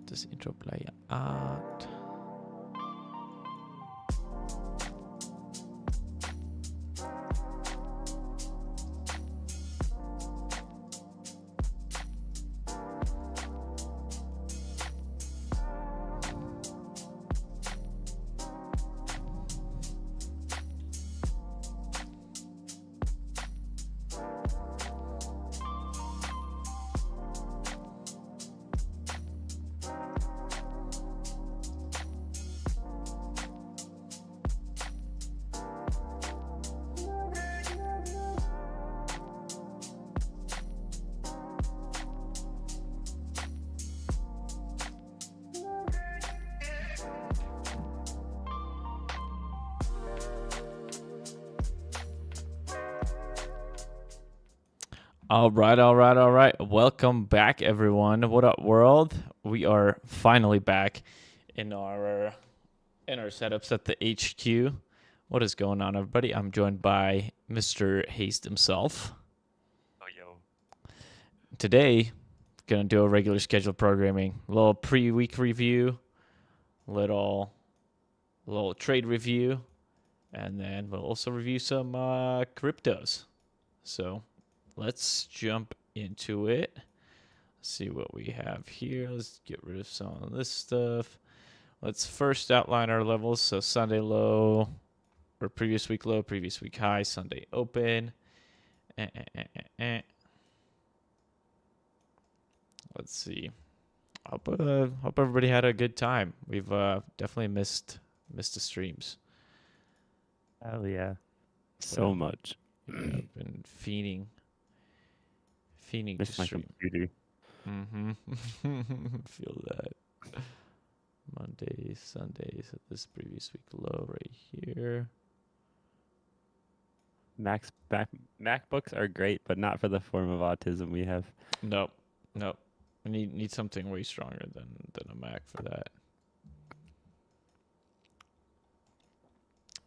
das Intro Player Art. All right. Welcome back, everyone. What up, world? We are finally back in our setups at the HQ. What is going on, everybody? I'm joined by Mr. Haste himself. Oh, yo. Today, gonna do a regular scheduled programming, a little pre-week review, little trade review, and then we'll also review some cryptos. So let's jump into it. See what we have here. Let's get rid of some of this stuff. Let's first outline our levels. So Sunday low, or previous week low, previous week high, Sunday open. Let's see. Hope everybody had a good time. We've definitely missed the streams. Hell yeah. So much. Yeah, I've been fiending to Miss my stream. computer. Feel that. Mondays, Sundays at this previous week low right here. MacBooks are great, but not for the form of autism we have. Nope. I need something way stronger than a Mac for that.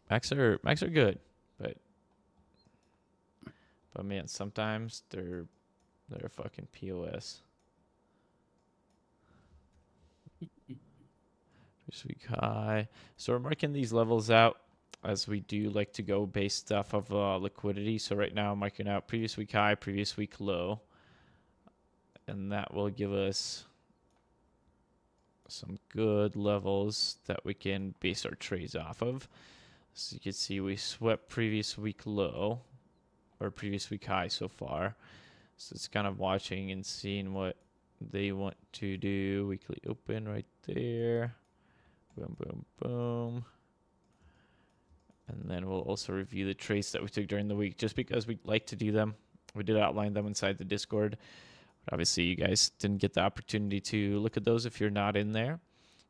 Macs are good, but man, sometimes they're a fucking POS. This week high. So we're marking these levels out as we do like to go based off of liquidity. So right now I'm marking out previous week high, previous week low. And that will give us some good levels that we can base our trades off of. So you can see we swept previous week low or previous week high so far. So it's kind of watching and seeing what they want to do. Weekly open right there. Boom, boom, boom. And then we'll also review the trades that we took during the week just because we like to do them. We did outline them inside the Discord. But obviously, you guys didn't get the opportunity to look at those if you're not in there.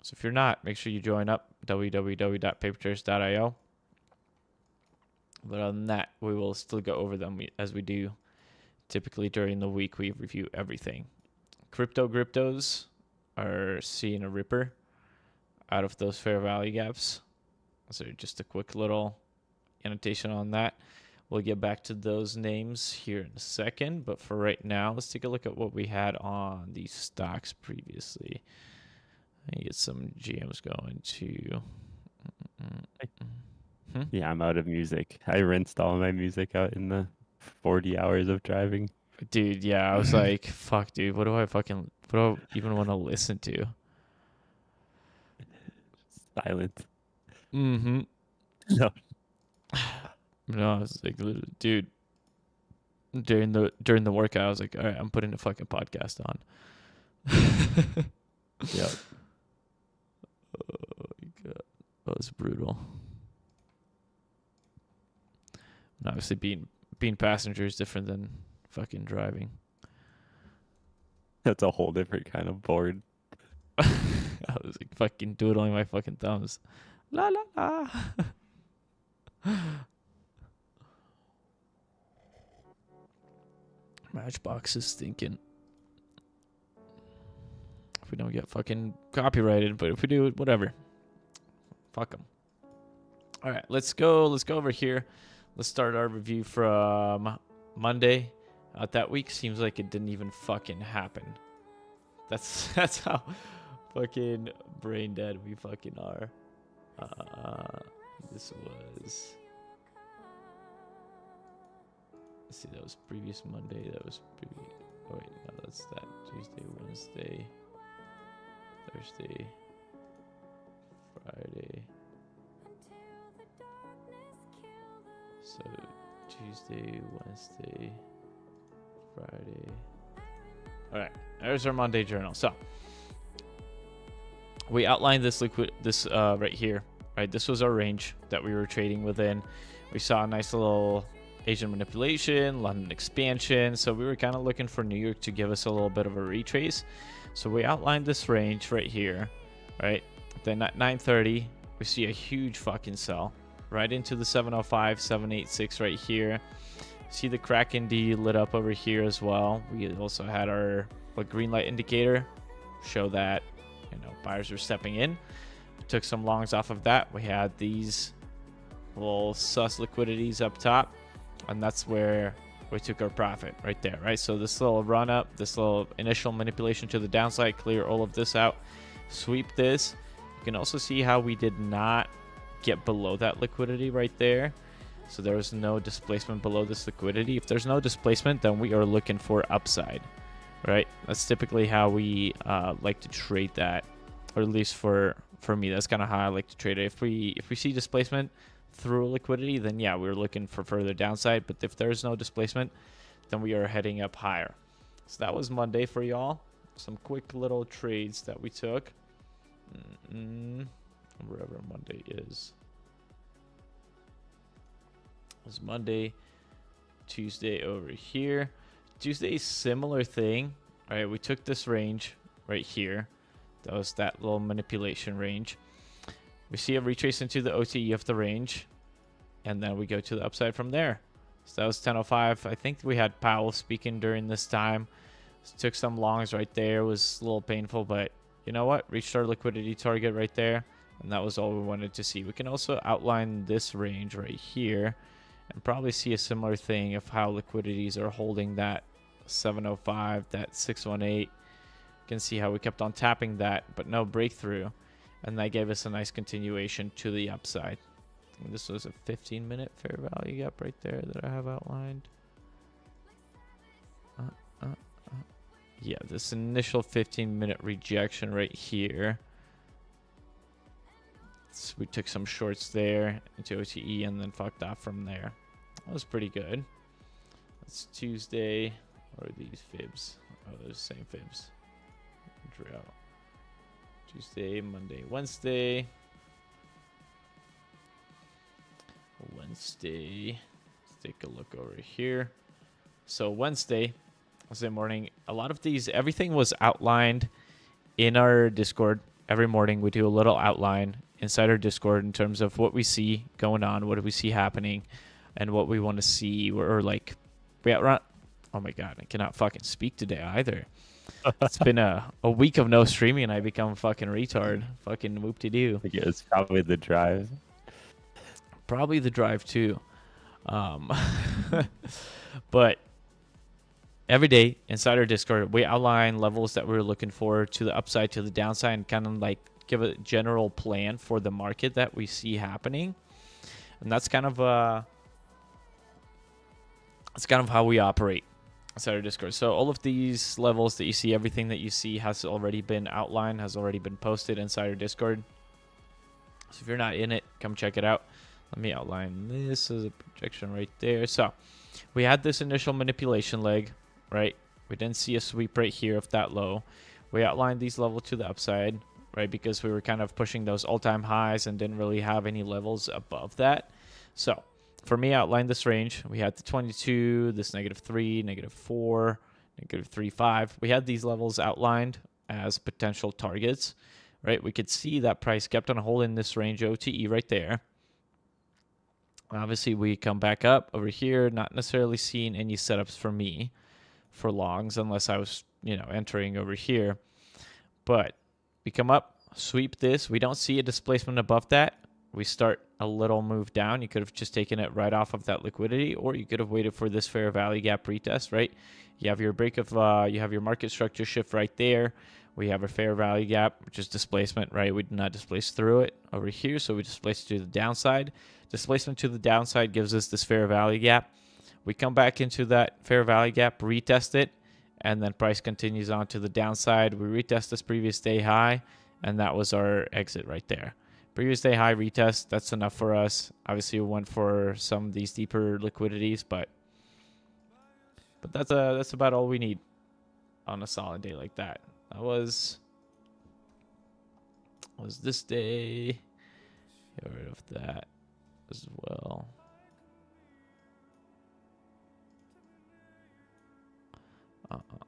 So if you're not, make sure you join up, www.papertrace.io. But other than that, we will still go over them as we do. Typically during the week, we review everything. Cryptos are seeing a ripper out of those fair value gaps. So just a quick little annotation on that. We'll get back to those names here in a second. But for right now, let's take a look at what we had on these stocks previously. Let me get some GMs going too. Yeah, I'm out of music. I rinsed all my music out in the 40 hours of driving. Dude, yeah, I was like, fuck, dude, what do I even want to listen to? Silence. No. No, I was like, dude, during the workout, I was like, all right, I'm putting the fucking podcast on. Yep. Oh my god, that was brutal. And obviously, being passenger is different than fucking driving. That's a whole different kind of bored. I was like fucking doodling my fucking thumbs. La la la. Matchbox is thinking. If we don't get fucking copyrighted, but if we do, whatever. Fuck them. All right, let's go over here. Let's start our review from Monday. That week seems like it didn't even fucking happen. That's how Fucking brain dead. We fucking are. This was. Let's see, that was previous Monday. That was previous. Oh wait, no, that's that. Tuesday, Wednesday, Thursday, Friday. So Tuesday, Wednesday, Friday. All right, there's our Monday journal. So we outlined this right here. Right, this was our range that we were trading within. We saw a nice little Asian manipulation, London expansion. So we were kind of looking for New York to give us a little bit of a retrace. So we outlined this range right here, right? Then at 9:30, we see a huge fucking sell right into the 705, 786 right here. See the Kraken D lit up over here as well. We also had our green light indicator show that, you know, buyers were stepping in. Took some longs off of that. We had these little sus liquidities up top, and that's where we took our profit right there, right? So this little run up, this little initial manipulation to the downside, clear all of this out, sweep this. You can also see how we did not get below that liquidity right there. So there was no displacement below this liquidity. If there's no displacement, then we are looking for upside, right? That's typically how we like to trade that, or at least for me, that's kind of how I like to trade it. If we see displacement through liquidity, then yeah, we're looking for further downside. But if there's no displacement, then we are heading up higher. So that was Monday for y'all. Some quick little trades that we took. Wherever Monday is. It was Monday, Tuesday over here. Tuesday, similar thing. All right, we took this range right here. That was that little manipulation range. We see a retrace into the OTE of the range, and then we go to the upside from there. So that was 10:05. I think we had Powell speaking during this time. So took some longs right there. It was a little painful, but you know what? Reached our liquidity target right there, and that was all we wanted to see. We can also outline this range right here and probably see a similar thing of how liquidities are holding that 705, that 618. Can see how we kept on tapping that, but no breakthrough, and that gave us a nice continuation to the upside. And this was a 15-minute fair value gap right there that I have outlined. Yeah, this initial 15-minute rejection right here. So we took some shorts there into OTE and then fucked off from there. That was pretty good. That's Tuesday. Or these fibs? Oh, they're the same fibs. Tuesday, Monday, Wednesday. Let's take a look over here. So Wednesday morning, a lot of these, everything was outlined in our Discord. Every morning we do a little outline inside our Discord in terms of what we see going on, what do we see happening, and what we want to see. Or like, oh my god, I cannot fucking speak today either. It's been a week of no streaming, and I become a fucking retard. Fucking whoop-de-doo. I guess probably the drive. Probably the drive, too. But every day inside our Discord, we outline levels that we're looking for to the upside, to the downside, and kind of like give a general plan for the market that we see happening. And that's kind of how we operate inside our Discord. So all of these levels that you see, everything that you see has already been outlined, has already been posted inside our Discord. So if you're not in it, come check it out. Let me outline this as a projection right there. So we had this initial manipulation leg, right? We didn't see a sweep right here of that low. We outlined these levels to the upside, right? Because we were kind of pushing those all-time highs and didn't really have any levels above that. So for me, I outlined this range. We had the 22, this -3, -4, -3.5. We had these levels outlined as potential targets, right? We could see that price kept on holding this range OTE right there. Obviously, we come back up over here, not necessarily seeing any setups for me for longs unless I was, entering over here. But we come up, sweep this. We don't see a displacement above that. We start a little move down. You could have just taken it right off of that liquidity, or you could have waited for this fair value gap retest, right? You have your break of, you have your market structure shift right there. We have our fair value gap, which is displacement, right? We did not displace through it over here, so we displace to the downside. Displacement to the downside gives us this fair value gap. We come back into that fair value gap, retest it, and then price continues on to the downside. We retest this previous day high, and that was our exit right there. Previous day high retest, that's enough for us. Obviously, we went for some of these deeper liquidities, but that's about all we need on a solid day like that. That was this day. Get rid of that as well.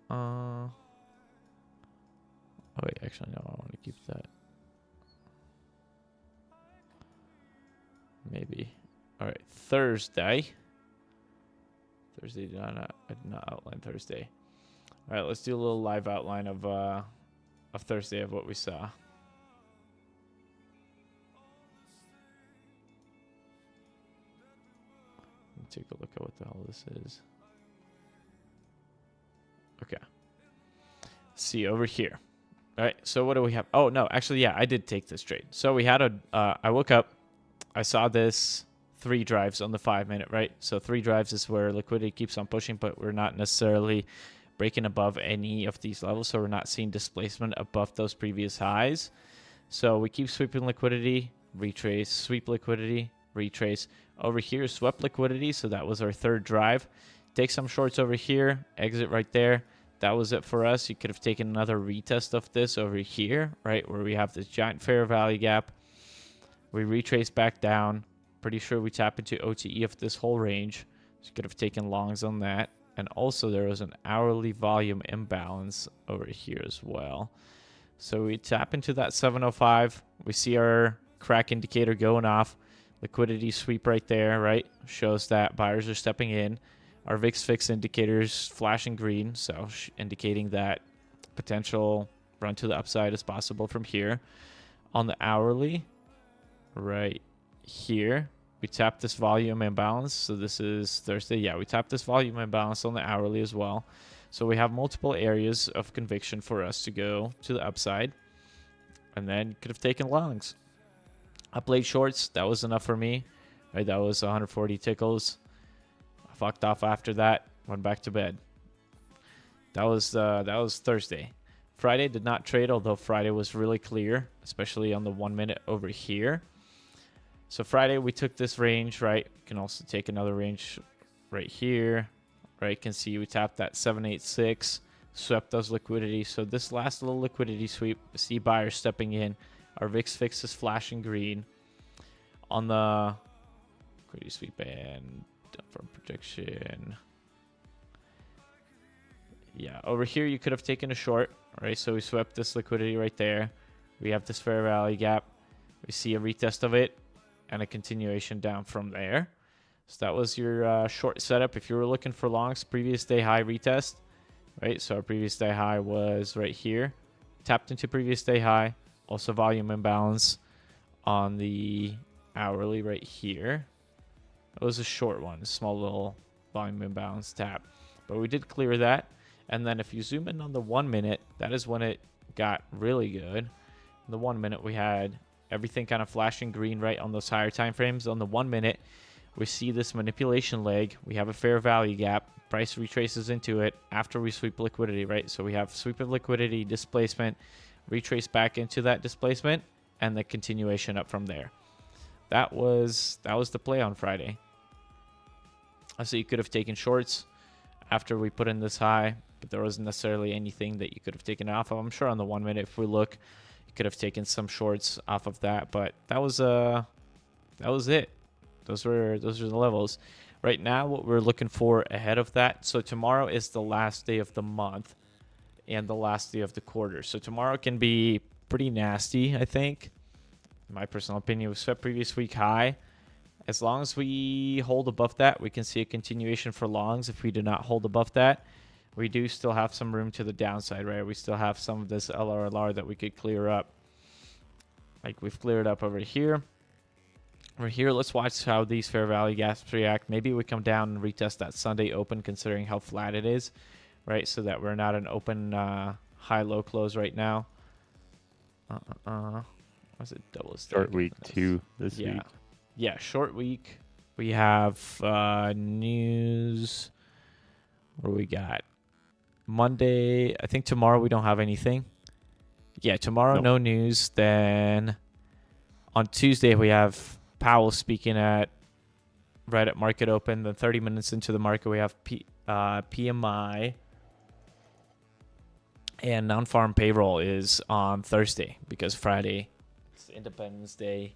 Oh wait, actually no, I want to keep that. Maybe. All right, Thursday. I did not outline Thursday. All right, let's do a little live outline of Thursday of what we saw. Let me take a look at what the hell this is. Okay. Let's see over here. All right, so what do we have? Oh, no, actually, yeah, I did take this trade. So we had I woke up, I saw this 3 drives on the 5-minute, right? So 3 drives is where liquidity keeps on pushing, but we're not necessarily breaking above any of these levels, so we're not seeing displacement above those previous highs. So we keep sweeping liquidity, retrace, sweep liquidity, retrace. Over here, swept liquidity, so that was our 3rd drive. Take some shorts over here, exit right there. That was it for us. You could have taken another retest of this over here, right, where we have this giant fair value gap. We retrace back down. Pretty sure we tap into OTE of this whole range. So you could have taken longs on that. And also there was an hourly volume imbalance over here as well. So we tap into that 705. We see our crack indicator going off. Liquidity sweep right there, right? Shows that buyers are stepping in. Our VIX fix indicators flashing green, so indicating that potential run to the upside is possible from here. On the hourly, right here, we tap this volume imbalance. So this is Thursday. Yeah, we tap this volume imbalance on the hourly as well. So we have multiple areas of conviction for us to go to the upside. And then you could have taken longs. I played shorts. That was enough for me. Right, that was 140 tickles. I fucked off after that. Went back to bed. That was Thursday. Friday did not trade, although Friday was really clear, especially on the 1 minute over here. So Friday we took this range, right? You can also take another range right here, right? You can see we tapped that 786, swept those liquidity. So this last little liquidity sweep, see buyers stepping in. Our VIX fix is flashing green. On the liquidity sweep and from projection. Yeah, over here you could have taken a short, right? So we swept this liquidity right there. We have this fair value gap. We see a retest of it and a continuation down from there. So that was your short setup. If you were looking for longs, previous day high retest, right? So our previous day high was right here. Tapped into previous day high. Also volume imbalance on the hourly right here. It was a short one, a small little volume imbalance tap. But we did clear that. And then if you zoom in on the 1 minute, that is when it got really good. In the 1 minute, we had everything kind of flashing green right on those higher time frames. On the 1 minute, we see this manipulation leg. We have a fair value gap. Price retraces into it after we sweep liquidity, right? So we have sweep of liquidity, displacement, retrace back into that displacement, and the continuation up from there. That was the play on Friday. So you could have taken shorts after we put in this high, but there wasn't necessarily anything that you could have taken off of. I'm sure on the 1 minute, if we look, you could have taken some shorts off of that, but that was it. Those were the levels. Right now, what we're looking for ahead of that. So tomorrow is the last day of the month and the last day of the quarter. So tomorrow can be pretty nasty, I think. In my personal opinion, we swept previous week high. As long as we hold above that, we can see a continuation for longs. If we do not hold above that, we do still have some room to the downside, right? We still have some of this LRLR that we could clear up. Like we've cleared up over here. Over here, let's watch how these fair value gaps react. Maybe we come down and retest that Sunday open considering how flat it is, right? So that we're not an open high-low close right now. Was it double stack? Short week 2 this Yeah. week. Yeah, short week. We have news. What do we got? Monday. I think tomorrow we don't have anything. Yeah, tomorrow Nope. no news. Then on Tuesday we have Powell speaking right at market open. Then 30 minutes into the market we have PMI. And non-farm payroll is on Thursday because Friday it's Independence Day.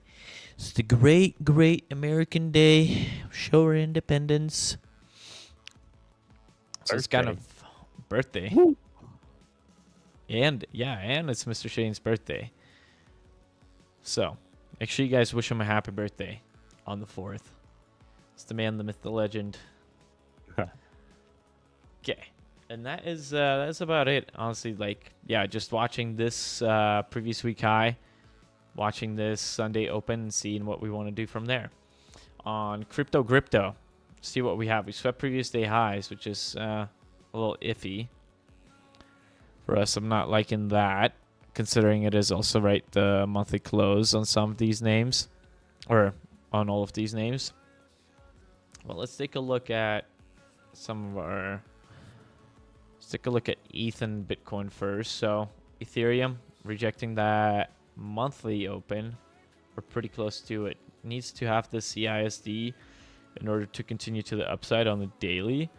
It's the great, great American day. Show our independence. So it's kind of birthday. Woo. And it's Mr. Shane's birthday. So make sure you guys wish him a happy birthday on the 4th. It's the man, the myth, the legend. Okay. And that's about it. Honestly, just watching this previous week high, watching this Sunday open, and seeing what we want to do from there. On crypto, see what we have. We swept previous day highs, which is a little iffy for us. I'm not liking that, considering it is also the monthly close on some of these names, or on all of these names. Well, let's take a look at some of our. Let's take a look at ETH and Bitcoin first. So Ethereum rejecting that monthly open. We're pretty close to it. Needs to have the CISD in order to continue to the upside on the daily.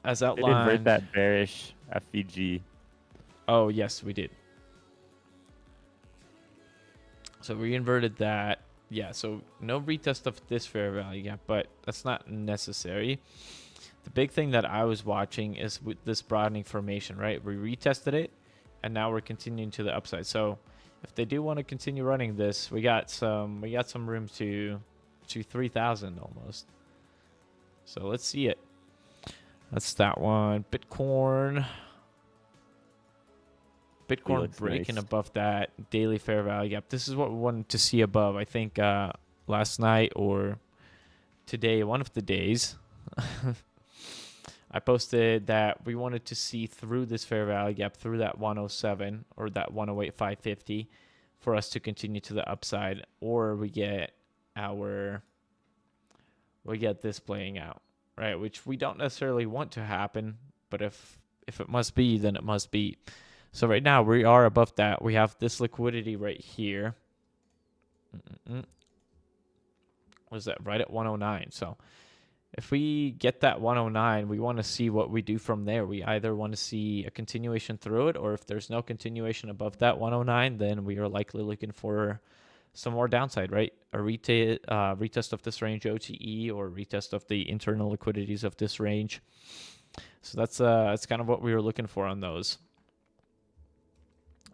As outlined. It invert that bearish FVG. Oh, yes, we did. So we inverted that. Yeah, so no retest of this fair value gap, but that's not necessary. The big thing that I was watching is with this broadening formation, right? We retested it, and now we're continuing to the upside. So if they do want to continue running this, we got some room to 3,000 almost. So let's see it. That's that one. Bitcoin breaking nice. above that daily fair value gap. This is what we wanted to see above. I think last night or today, one of the days. I posted that we wanted to see through this fair value gap, through that 107 or that 108,550 for us to continue to the upside, or we get this playing out, right? Which we don't necessarily want to happen, but if it must be, then it must be. So right now we are above that. We have this liquidity right here. What is that? Right at 109. So if we get that 109, we want to see what we do from there. We either want to see a continuation through it, or if there's no continuation above that 109, then we are likely looking for some more downside, right? A retest of this range OTE, or retest of the internal liquidities of this range. So that's kind of what we were looking for on those.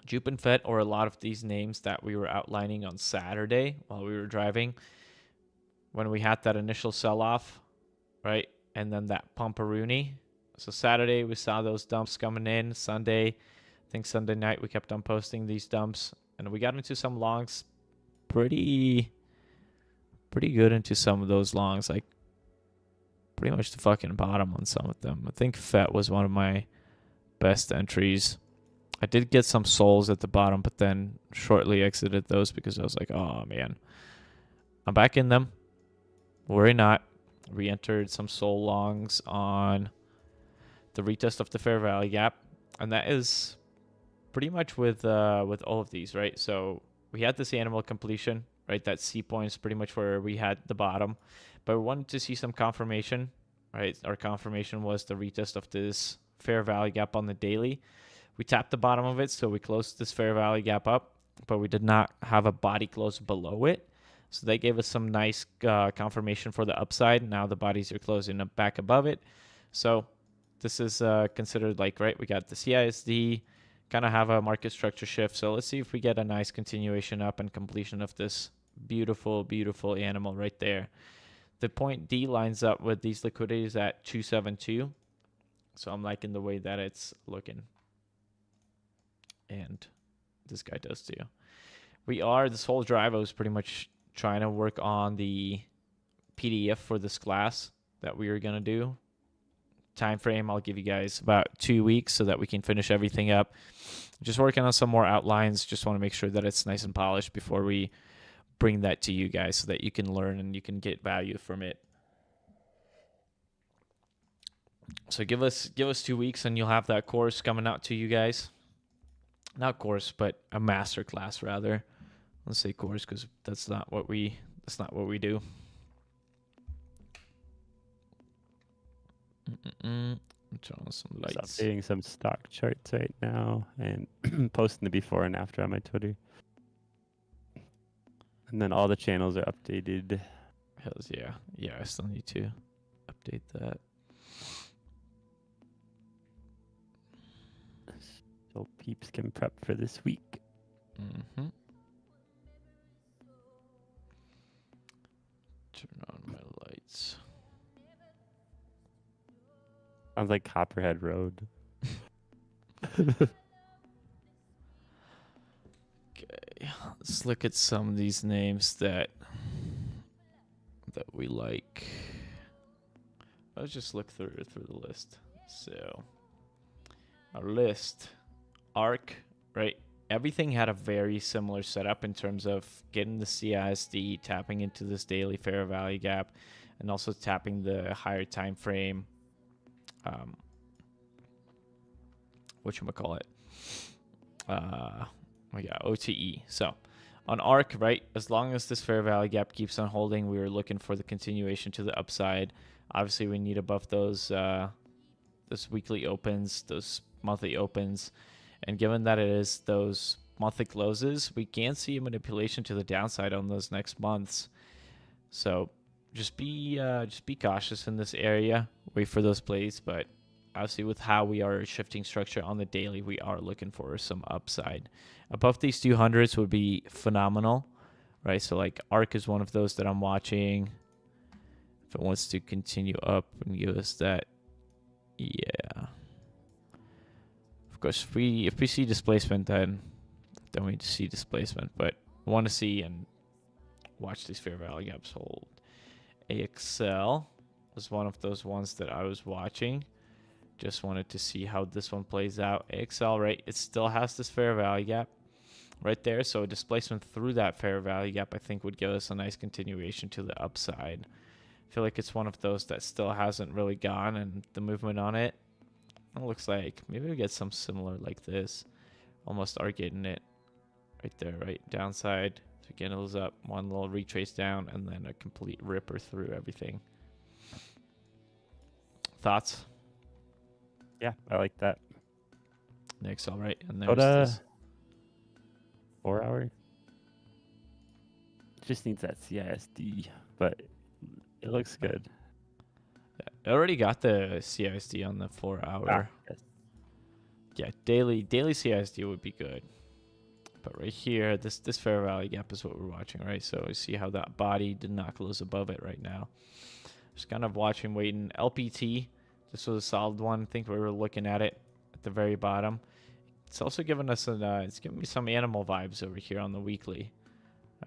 Jupe and FET, or a lot of these names that we were outlining on Saturday while we were driving, when we had that initial sell-off, right? And then that pumperoonie. So Saturday, we saw those dumps coming in. Sunday, I think Sunday night, we kept on posting these dumps. And we got into some longs pretty good into some of those longs. Like, pretty much the fucking bottom on some of them. I think FET was one of my best entries. I did get some souls at the bottom, but then shortly exited those because I was like, oh, man. I'm back in them. Worry not. Re-entered some soul longs on the retest of the fair value gap, and that is pretty much with all of these, right? So we had this animal completion, right? That C point is pretty much where we had the bottom, but we wanted to see some confirmation, right? Our confirmation was the retest of this fair value gap on the daily. We tapped the bottom of it, so we closed this fair value gap up, but we did not have a body close below it. So they gave us some nice confirmation for the upside. Now the bodies are closing up back above it. So this is considered right? We got the CISD, kind of have a market structure shift. So let's see if we get a nice continuation up and completion of this beautiful, beautiful animal right there. The point D lines up with these liquidities at 272. So I'm liking the way that it's looking. And this guy does too. This whole drive, I was pretty much trying to work on the PDF for this class that we were going to do time frame. I'll give you guys about 2 weeks so that we can finish everything up. Just working on some more outlines. Just want to make sure that it's nice and polished before we bring that to you guys so that you can learn and you can get value from it. So give us 2 weeks and you'll have that course coming out to you guys. Not course, but a master class rather. Let's say course because that's not what we do. I'm turning on some Just lights. updating some stock charts right now and posting the before and after on my Twitter. And then all the channels are updated. Hells yeah. Yeah, I still need to update that. So peeps can prep for this week. Mm-hmm. Turn on my lights. Sounds like Copperhead Road. Okay, let's look at some of these names that we like. Let's just look through the list. So our list, ARC, right? Everything had a very similar setup in terms of getting the CISD, tapping into this daily fair value gap, and also tapping the higher time frame. Whatchamacallit? OTE. So on ARC, right, as long as this fair value gap keeps on holding, we were looking for the continuation to the upside. Obviously, we need above those weekly opens, those monthly opens. And given that it is those monthly closes, we can see a manipulation to the downside on those next months. So just be cautious in this area. Wait for those plays, but obviously with how we are shifting structure on the daily, we are looking for some upside. Above these 200s would be phenomenal, right? So like ARC is one of those that I'm watching. If it wants to continue up and give us that, yeah. Of course, if we see displacement, then we see displacement. But I want to see and watch these fair value gaps hold. AXL was one of those ones that I was watching. Just wanted to see how this one plays out. AXL, right? It still has this fair value gap right there. So displacement through that fair value gap, I think, would give us a nice continuation to the upside. I feel like it's one of those that still hasn't really gone, and the movement on it, it looks like maybe we get some similar like this. Almost are getting it right there, right? Downside to candles up, one little retrace down, and then a complete ripper through everything. Thoughts? Yeah, I like that. Next, all right. And Go there's to this 4 hour. Just needs that CISD, but it looks good. I already got the CISD on the 4 hour. Yes. Yeah, daily CISD would be good. But right here, this fair value gap is what we're watching, right? So we see how that body did not close above it right now. Just kind of watching, waiting. LPT, this was a solid one. I think we were looking at it at the very bottom. It's also giving us it's giving me some animal vibes over here on the weekly.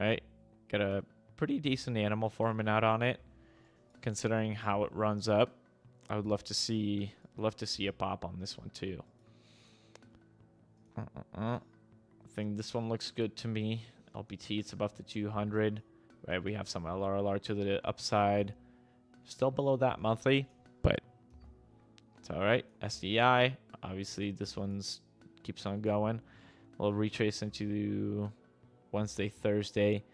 All right, got a pretty decent animal forming out on it, considering how it runs up. I would love to see a pop on this one too. I think this one looks good to me. LPT, it's above the 200. Right, we have some LRLR to the upside. Still below that monthly, but it's all right. SDI, obviously this one's keeps on going. We'll retrace into Wednesday, Thursday.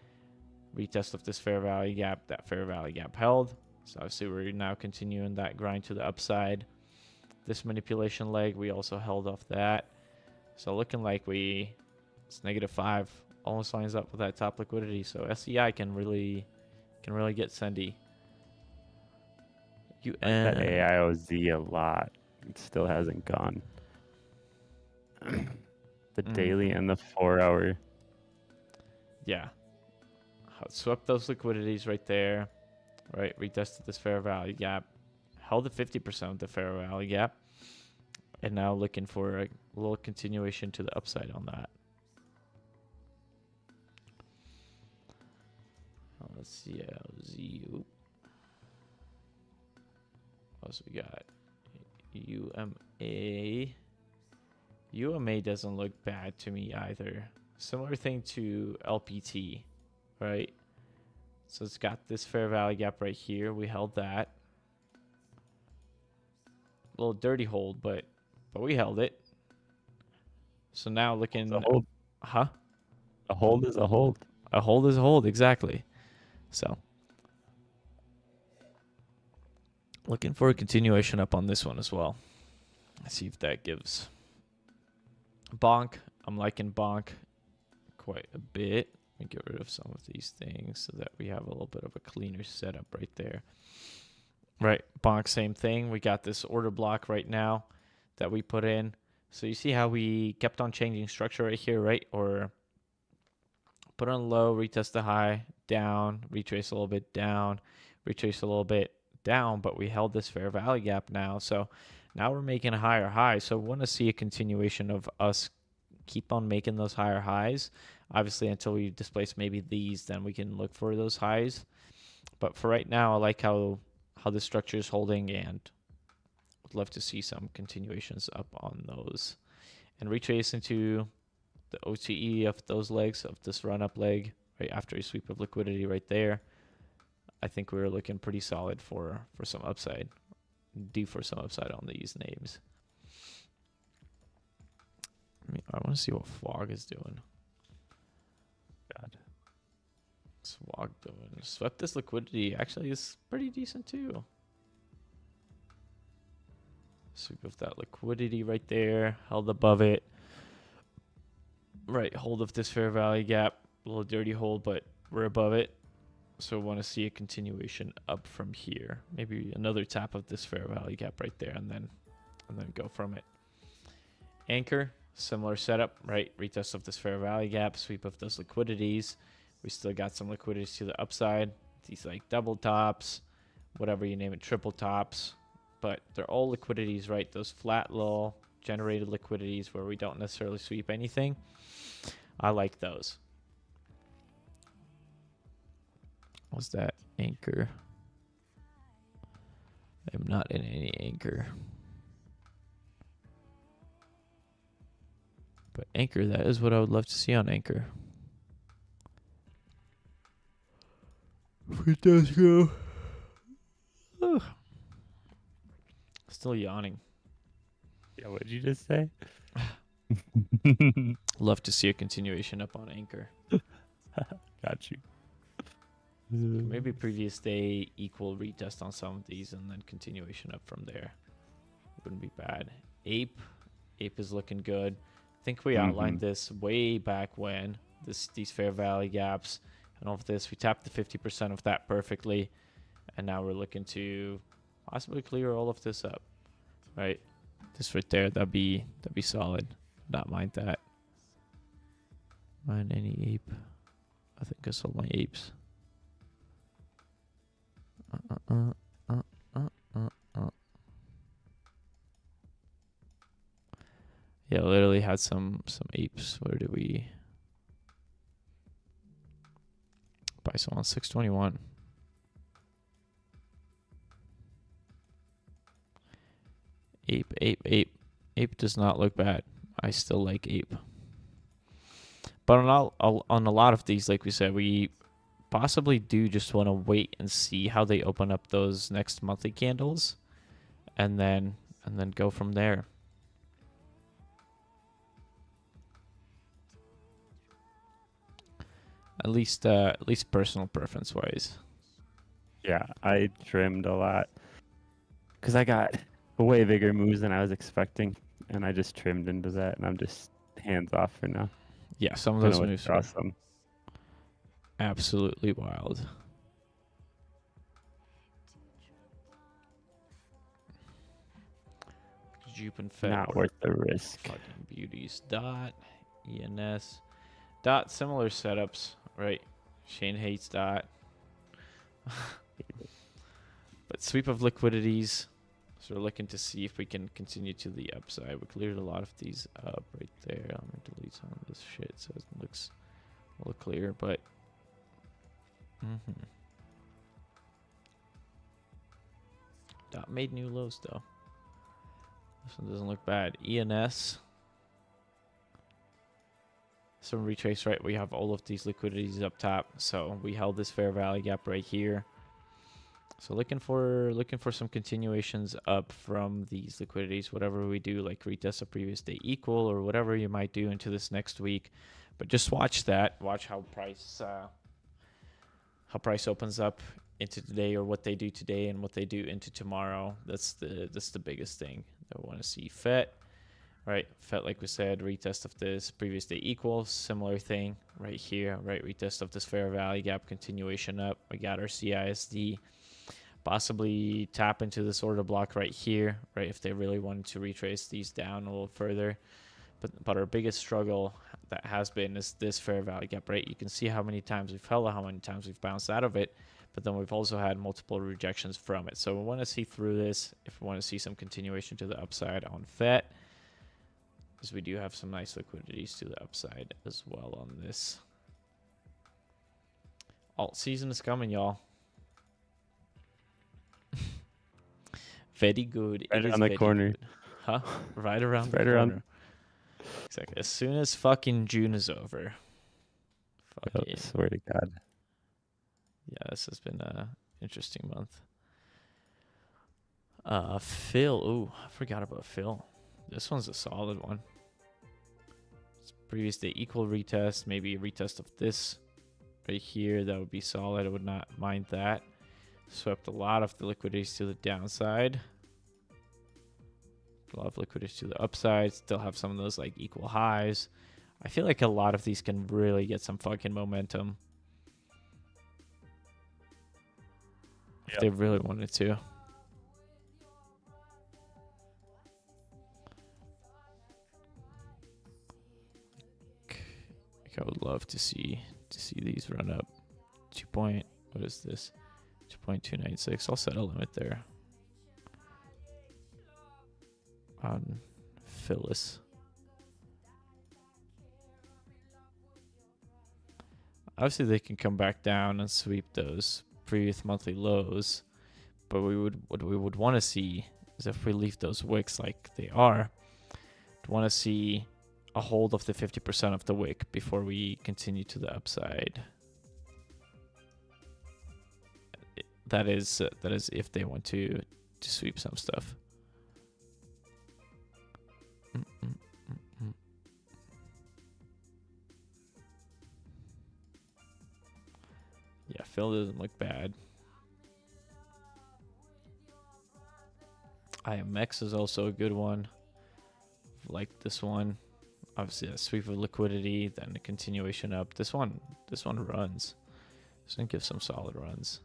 Retest of this fair value gap. That fair value gap held. So obviously we're now continuing that grind to the upside. This manipulation leg, we also held off that. So looking like it's -5, almost lines up with that top liquidity. So SEI can really get Sendy. That AIOZ a lot. It still hasn't gone. The daily and the 4 hour. Yeah. Swept those liquidities right there. Right, retested this fair value gap. Held at 50% of the fair value gap. And now looking for a little continuation to the upside on that. Let's see. What else we got? UMA. UMA doesn't look bad to me either. Similar thing to LPT, right? So it's got this fair value gap right here. We held that. A little dirty hold, but we held it. So now looking, A hold. huh? A hold is a hold. A hold is a hold, exactly. So looking for a continuation up on this one as well. Let's see if that gives. Bonk. I'm liking Bonk quite a bit. Let me get rid of some of these things so that we have a little bit of a cleaner setup right there. Right, Bonk, same thing. We got this order block right now that we put in. So you see how we kept on changing structure right here, right? Or put on low, retest the high, down, retrace a little bit down, retrace a little bit down, but we held this fair value gap now. So now we're making a higher high. So we want to see a continuation of us keep on making those higher highs. Obviously, until we displace maybe these, then we can look for those highs. But for right now, I like how the structure is holding, and would love to see some continuations up on those. And retrace into the OTE of those legs, of this run-up leg, right after a sweep of liquidity right there. I think we're looking pretty solid for some upside. Due for some upside on these names. I want to see what FWOG is doing. God. What's FWOG doing? Swept this liquidity actually is pretty decent too. Sweep of that liquidity right there, held above it. Right, hold of this fair value gap, a little dirty hold, but we're above it. So we want to see a continuation up from here. Maybe another tap of this fair value gap right there, and then go from it. Anchor, similar setup, right? Retest of this fair value gap, sweep of those liquidities. We still got some liquidities to the upside. These like double tops, whatever you name it, triple tops. But they're all liquidities, right? Those flat little generated liquidities where we don't necessarily sweep anything. I like those. What's that? Anchor. I'm not in any anchor. But anchor, that is what I would love to see on anchor. If it does go. Ugh. Still yawning. Yeah, what did you just say? Love to see a continuation up on anchor. Got you. Maybe previous day equal retest on some of these and then continuation up from there. Wouldn't be bad. Ape is looking good. I think we outlined this way back when. These fair value gaps and all of this. We tapped the 50% of that perfectly. And now we're looking to possibly clear all of this up. Right? This right there, that'd be solid. Not mind that. Mind any ape. I think I sold my apes. Yeah, literally had some apes. Where did we buy some on 621? Ape does not look bad. I still like ape. But on a lot of these, like we said, we possibly do just want to wait and see how they open up those next monthly candles, and then go from there. At least personal preference wise. Yeah, I trimmed a lot because I got way bigger moves than I was expecting, and I just trimmed into that, and I'm just hands off for now. Yeah, some of those moves are awesome. Absolutely wild. Jupe and Fed Not worth the risk. Fucking beauties. Dot, ENS. Dot, similar setups, right? Shane hates Dot. But sweep of liquidities. So we're looking to see if we can continue to the upside. We cleared a lot of these up right there. I'm going to delete some of this shit so it looks a little clear, but Dot made new lows though. This one doesn't look bad. ENS. Some retrace, right? We have all of these liquidities up top. So we held this fair value gap right here. So looking for some continuations up from these liquidities, whatever we do, like retest a previous day equal or whatever you might do into this next week. But just watch that. Watch how price opens up into today, or what they do today and what they do into tomorrow. That's the biggest thing that we want to see. FET, right? FET, like we said, retest of this previous day equal, similar thing right here, right? Retest of this fair value gap, continuation up. We got our CISD. Possibly tap into this order block right here, right? If they really wanted to retrace these down a little further. But our biggest struggle that has been is this fair value gap, right? You can see how many times we've held it, how many times we've bounced out of it, but then we've also had multiple rejections from it. So we want to see through this if we want to see some continuation to the upside on FET, because we do have some nice liquidities to the upside as well on this. Alt season is coming, y'all. Very good. Right around the corner. Good. Huh? Right around the right corner. around. Exactly. As soon as fucking June is over. I swear to God. Yeah, this has been an interesting month. Phil. Ooh, I forgot about Phil. This one's a solid one. It's previous day equal retest. Maybe a retest of this right here. That would be solid. I would not mind that. Swept a lot of the liquidities to the downside. A lot of liquidities to the upside. Still have some of those like equal highs. I feel like a lot of these can really get some fucking momentum. If they really wanted to. I would love to see these run up. What is this? 2.296. I'll set a limit there on Phyllis. Obviously, they can come back down and sweep those previous monthly lows, but what we would want to see is, if we leave those wicks like they are, want to see a hold of the 50% of the wick before we continue to the upside. That is if they want to sweep some stuff. Yeah, Phil doesn't look bad. IMX is also a good one. Like this one. Obviously a sweep of liquidity, then a continuation up. This one runs. This one gives some solid runs.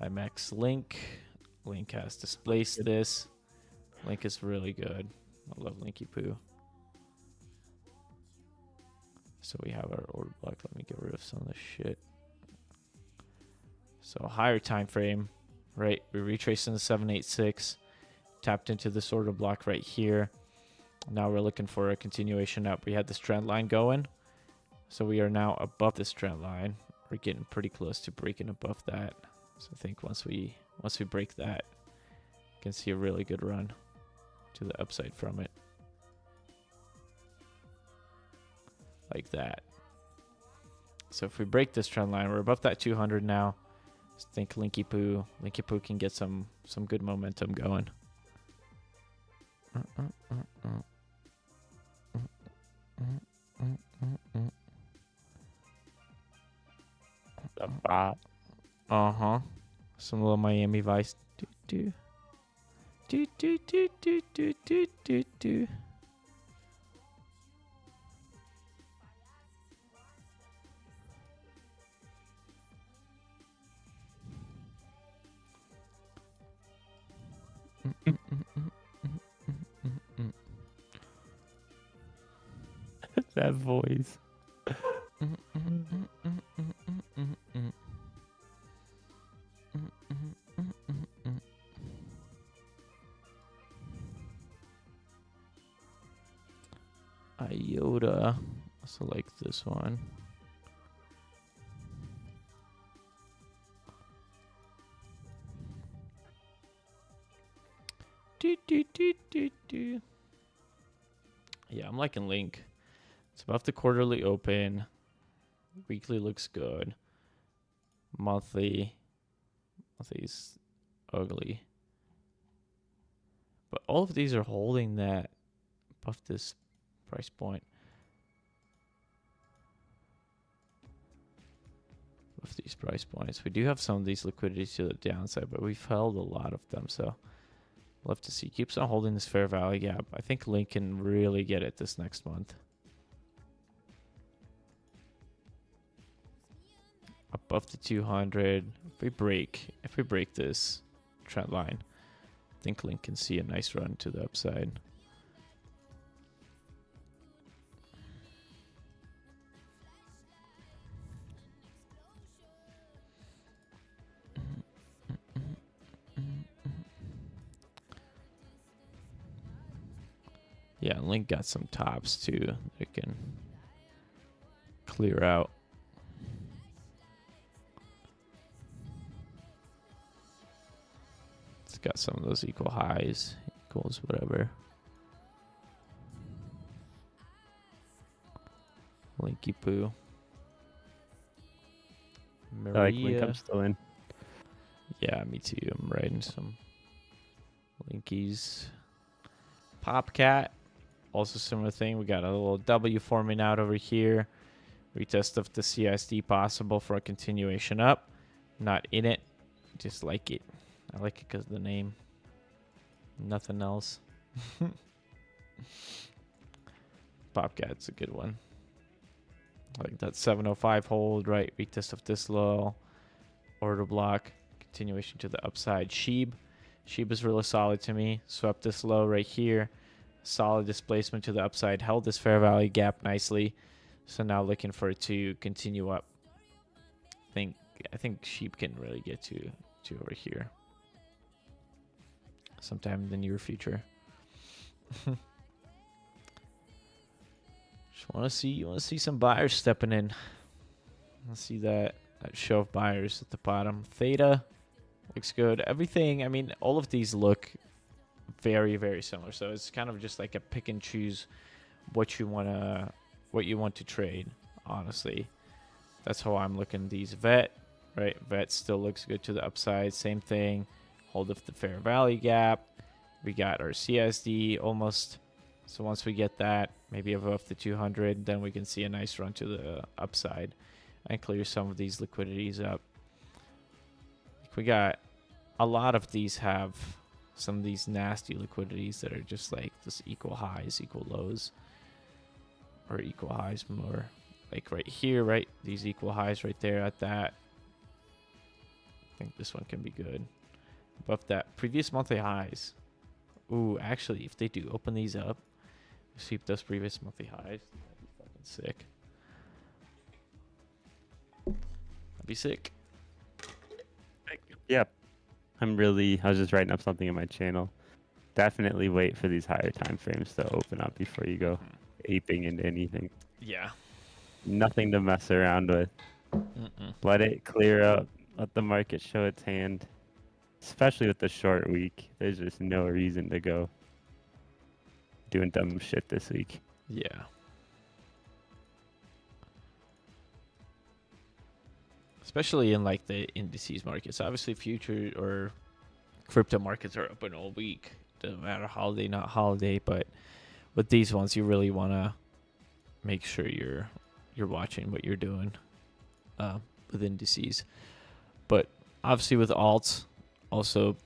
IMX Link. Link has displaced this. Link is really good. I love Linky Poo. So we have our order block. Let me get rid of some of this shit. So higher time frame, right? We retraced in the 786, tapped into this order block right here. Now we're looking for a continuation up. We had this trend line going, so we are now above this trend line. We're getting pretty close to breaking above that. So I think once we break that, you can see a really good run to the upside from it, like that. So if we break this trend line, we're above that 200 now. I think Linky Poo can get some good momentum going. The bot. Some little Miami Vice. Do. That voice. IOTA. Also like this one. Yeah, I'm liking Link. It's above the quarterly open. Weekly looks good. Monthly's ugly. But all of these are holding that above this price point. Of these price points. We do have some of these liquidities to the downside, but we've held a lot of them, so we'll have to see. Keeps on holding this fair value gap. I think Link can really get it this next month. Above the 200. If we break this trend line, I think Link can see a nice run to the upside. Yeah, Link got some tops too. It can clear out. It's got some of those equal highs, equals whatever. Linky Poo. I like Link. Maria. I'm still in. Yeah, me too. I'm riding some Linkies. Popcat. Also similar thing. We got a little W forming out over here. Retest of the CSD possible for a continuation up. Not in it. Just like it. I like it because of the name. Nothing else. Popcat's a good one. I like that 705 hold, right? Retest of this low. Order block. Continuation to the upside. Sheeb is really solid to me. Swept this low right here. Solid displacement to the upside. Held this fair value gap nicely. So now looking for it to continue up. I think Sheep can really get to over here sometime in the near future. Just want to see some buyers stepping in. Let's see that show of buyers at the bottom. Theta looks good. Everything, I mean, all of these look very, very similar. So it's kind of just like a pick and choose what you want to trade, honestly. That's how I'm looking at these. Vet, right? Vet still looks good to the upside. Same thing. Hold of the fair value gap. We got our CSD almost. So once we get that, maybe above the 200, then we can see a nice run to the upside and clear some of these liquidities up. We got a lot of these have some of these nasty liquidities that are just like this equal highs, equal lows, or equal highs more. Like right here, right? These equal highs right there at that. I think this one can be good. Above that previous monthly highs. Ooh, actually, if they do open these up, sweep those previous monthly highs, that'd be fucking sick. That'd be sick. Yeah. I was just writing up something in my channel. Definitely wait for these higher time frames to open up before you go aping into anything. Yeah. Nothing to mess around with. Let it clear up. Let the market show its hand. Especially with the short week. There's just no reason to go doing dumb shit this week. Yeah. Especially in like the indices markets. Obviously future or crypto markets are open all week. Doesn't matter holiday, not holiday, but with these ones you really wanna make sure you're watching what you're doing with indices. But obviously with alts, also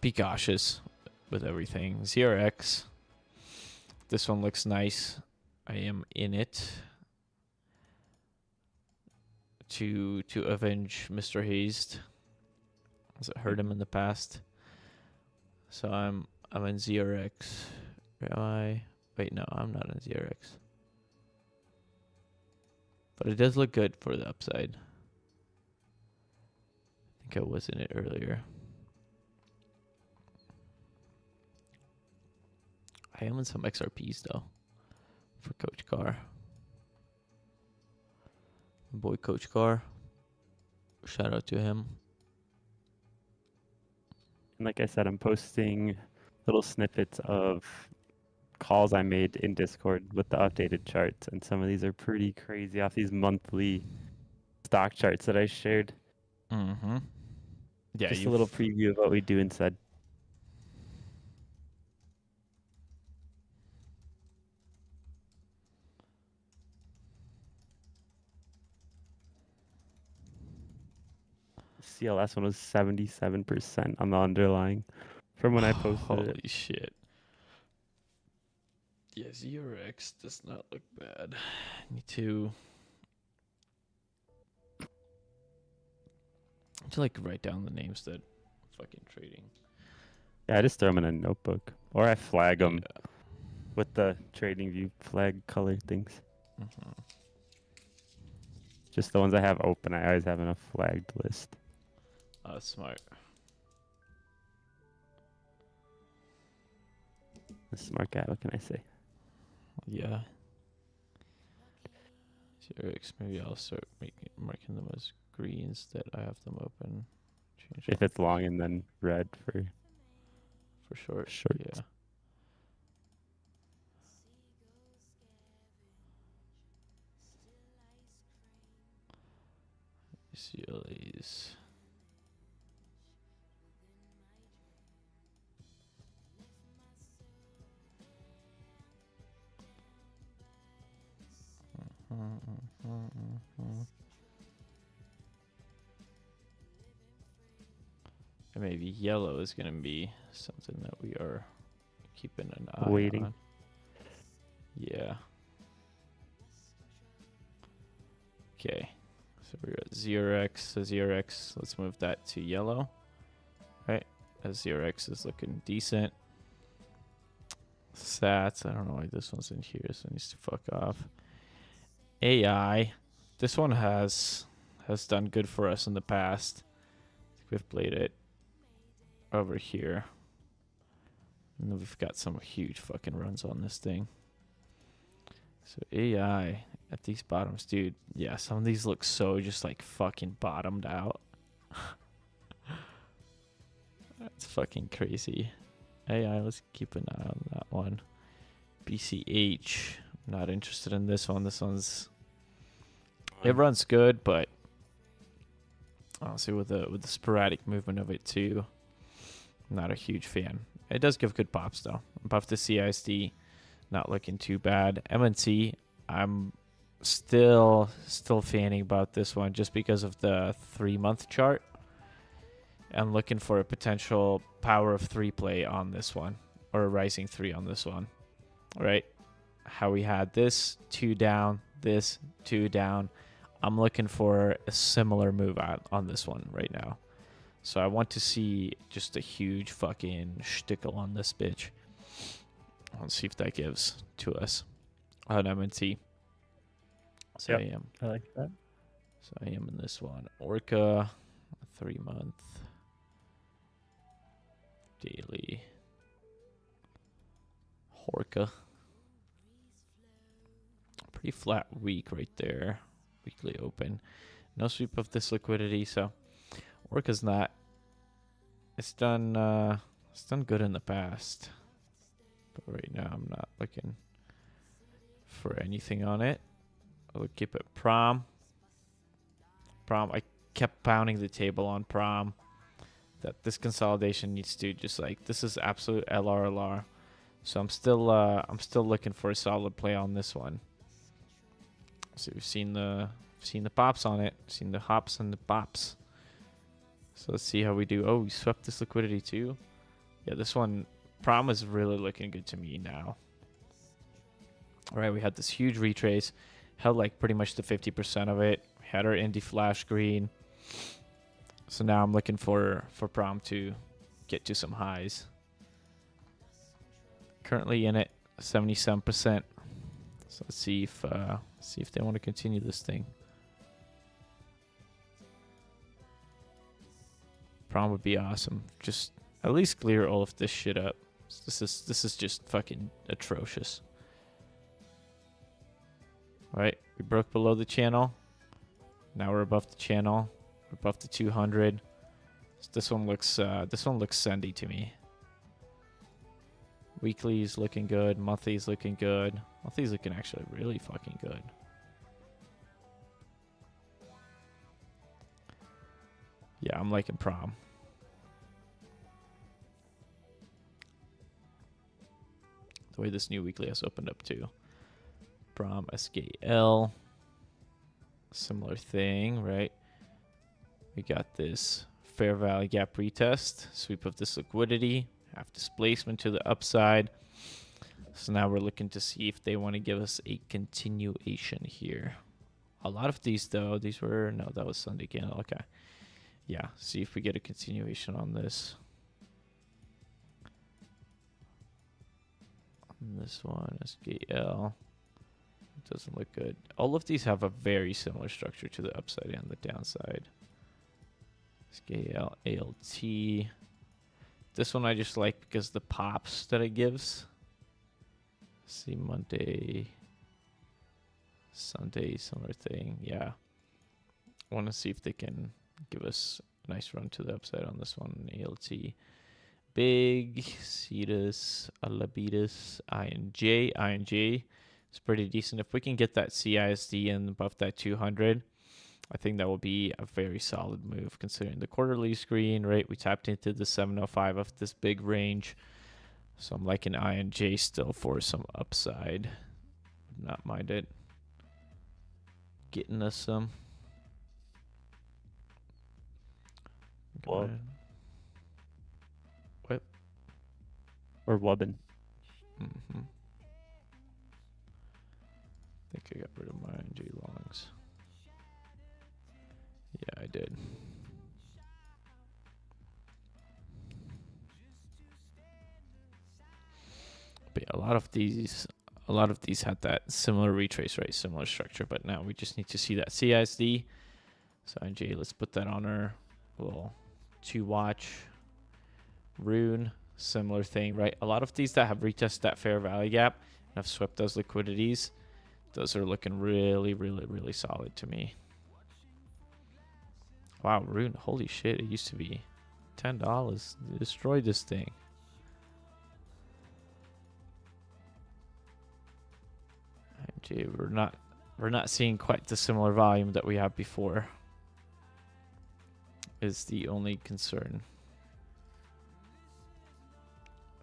be cautious with everything. ZRX, this one looks nice. I am in it to avenge Mr. Hazed, as it hurt him in the past. So I'm in ZRX. Am I? Wait, no, I'm not in ZRX. But it does look good for the upside. I think I was in it earlier. I am in some XRPs though. For Coach Carr. My boy Coach Carr. Shout out to him. And like I said, I'm posting little snippets of calls I made in Discord with the updated charts, and some of these are pretty crazy off these monthly stock charts that I shared. Mm-hmm. Yeah, Just a little preview of what we do inside. CLS one was 77% on the underlying from when I posted it. Holy shit. Yeah, ZRX does not look bad. Need to like write down the names that fucking trading. Yeah, I just throw them in a notebook, or I flag them Yeah. with the trading view flag color things. Mm-hmm. Just the ones I have open, I always have in a flagged list. Smart. A smart guy, what can I say? Yeah. ZRX, maybe I'll start marking them as greens that I have them open. Change If it's long and then red for short. short. Yeah. CLAs. And maybe yellow is going to be something that we are keeping an eye Waiting. on. Yeah. Okay. So we're at ZRX. So ZRX, let's move that to yellow. Right. As ZRX is looking decent. Sats. I don't know why this one's in here, so it needs to fuck off. AI. This one has done good for us in the past. We've played it over here. And then we've got some huge fucking runs on this thing. So AI at these bottoms, dude. Yeah, some of these look so just like fucking bottomed out. That's fucking crazy. AI, let's keep an eye on that one. BCH. Not interested in this one. This one's it runs good, but honestly with the sporadic movement of it too, not a huge fan. It does give good pops though. Buff to CISD, not looking too bad. MNC, I'm still fanning about this one just because of the 3-month chart. I'm looking for a potential power of 3 play on this one, or a rising 3 on this one. All right, how we had this 2 down, this 2 down. I'm looking for a similar move out on this one right now. So I want to see just a huge fucking shtickle on this bitch. Let's see if that gives to us on MNT. So Yep, I am. I like that. So I am in this one. Orca, 3-month. Daily. Horka. Pretty flat week right there. Weekly open. No sweep of this liquidity, so Orca's not. It's done good in the past. But right now I'm not looking for anything on it. I would keep it prom. I kept pounding the table on prom. That this consolidation needs to just like, this is absolute LRLR. So I'm still looking for a solid play on this one. So we've seen the pops on it, seen the hops and the bops. So let's see how we do. Oh, we swept this liquidity too. Yeah, this one, prom is really looking good to me now. All right, we had this huge retrace, held like pretty much the 50% of it. We had our indie flash green. So now I'm looking for prom to get to some highs. Currently in it, 77%. So let's see if they want to continue this thing. Prom would be awesome. Just at least clear all of this shit up. This is just fucking atrocious. All right, we broke below the channel. Now we're above the channel. We're above the 200. So this one looks sendy to me. Weekly's looking good. Monthly's looking good. Monthly's looking actually really fucking good. Yeah, I'm liking prom. The way this new weekly has opened up too. Prom, SKL. Similar thing, right? We got this fair value gap retest. Sweep of this liquidity. Half displacement to the upside. So now we're looking to see if they want to give us a continuation here. A lot of these, though, these were... No, that was Sunday candle. Okay. Yeah, see if we get a continuation on this. On this one, SKL. It doesn't look good. All of these have a very similar structure to the upside and the downside. SKL, ALT. This one I just like because the pops that it gives. See, Monday, Sunday, similar thing. Yeah. I want to see if they can give us a nice run to the upside on this one. ALT. Big, Cetus, Alabitus, INJ. INJ is pretty decent. If we can get that CISD in above that 200, I think that will be a very solid move considering the quarterly screen, right? We tapped into the 705 of this big range. So I'm liking INJ still for some upside. Would not mind it. Getting us some. Wub. What? Or Wubbin. Mm-hmm. I think I got rid of my INJ longs. Yeah, I did. But yeah, a lot of these had that similar retrace, right? Similar structure, but now we just need to see that CISD. So INJ, let's put that on our little 2-watch. Rune, similar thing, right? A lot of these that have retested that fair value gap and have swept those liquidities, those are looking really, really, really solid to me. Wow, Rune, holy shit, it used to be $10. They destroyed this thing. Gee, we're not seeing quite the similar volume that we had before. Is the only concern.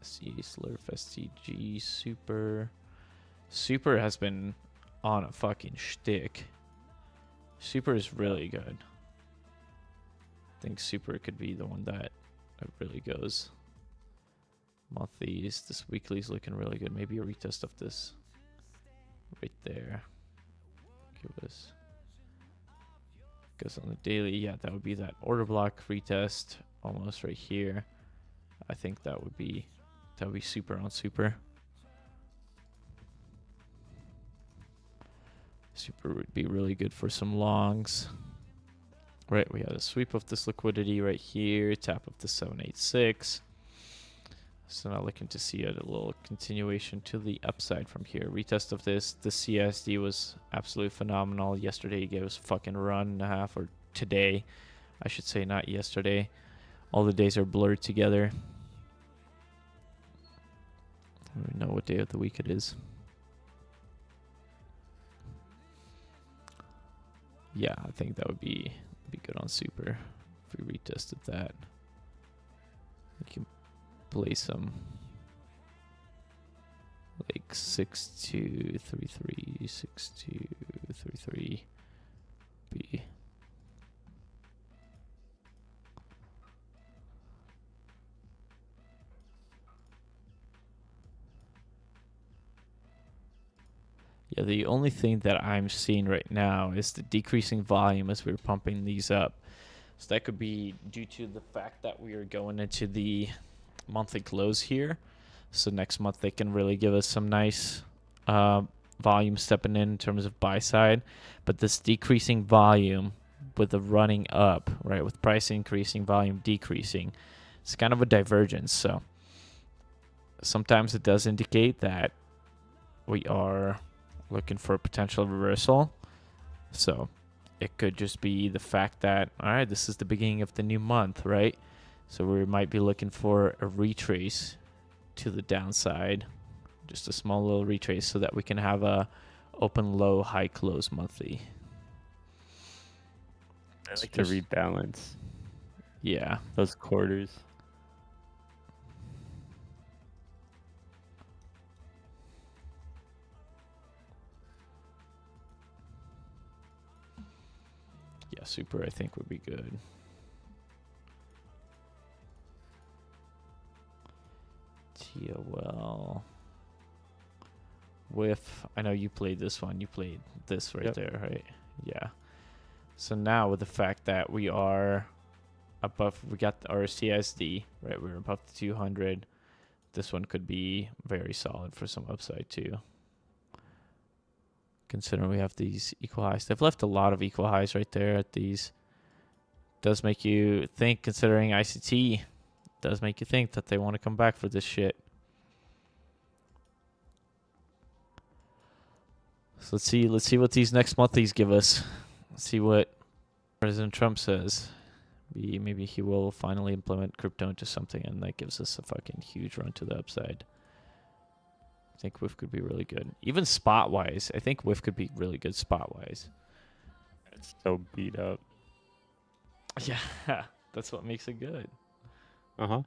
See, Slurf, STG, Super. Super has been on a fucking shtick. Super is really good. I think Super could be the one that really goes. Monthlies, this weekly's looking really good. Maybe a retest of this right there. Give us goes on the daily. Yeah, that would be that order block retest almost right here. I think that would be super on Super. Super would be really good for some longs. Right, we had a sweep of this liquidity right here, tap of the 786. So now looking to see a little continuation to the upside from here. Retest of this. The CSD was absolutely phenomenal. Yesterday he gave us a fucking run and a half, or today, I should say, not yesterday. All the days are blurred together. I don't even know what day of the week it is. Yeah, I think that would be good on Super if we retested that. We can play some like 6233, 6233 B. Yeah, the only thing that I'm seeing right now is the decreasing volume as we're pumping these up. So that could be due to the fact that we are going into the monthly close here. So next month they can really give us some nice volume stepping in terms of buy side. But this decreasing volume with the running up, right, with price increasing, volume decreasing, it's kind of a divergence. So sometimes it does indicate that we are looking for a potential reversal. So it could just be the fact that, all right, this is the beginning of the new month, right? So we might be looking for a retrace to the downside. Just a small little retrace so that we can have a open low, high close monthly. I like to rebalance. Yeah. Those quarters. Yeah, super I think would be good. TOL. Whiff. I know you played this one. You played this right there, right? Yeah. So now with the fact that we are above, we got our CSD, right? We're above the 200. This one could be very solid for some upside too. Considering we have these equal highs. They've left a lot of equal highs right there at these. Does make you think, considering ICT, does make you think that they want to come back for this shit. So let's see what these next monthlies give us. Let's see what President Trump says. Maybe he will finally implement crypto into something, and that gives us a fucking huge run to the upside. I think WIF could be really good. Even spot-wise, I think WIF could be really good spot-wise. It's so beat up. Yeah, that's what makes it good. Uh-huh.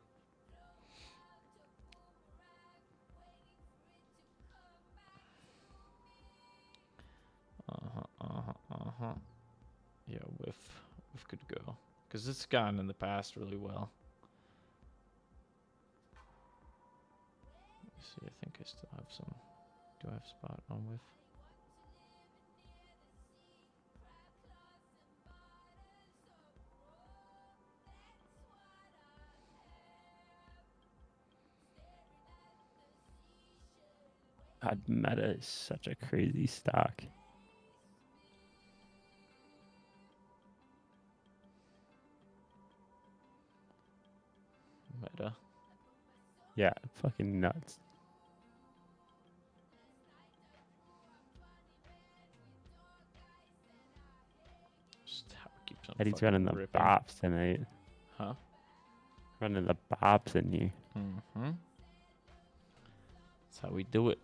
Yeah, WIF could go. Because it's gone in the past really well. Let's see, I think I still have some. Do I have spot on WIF? God, Meta is such a crazy stock. Meta. Yeah, fucking nuts. Just how it keeps on Eddie's running the ripping. bops tonight. Huh? Running the bops in here. Mm-hmm. That's how we do it.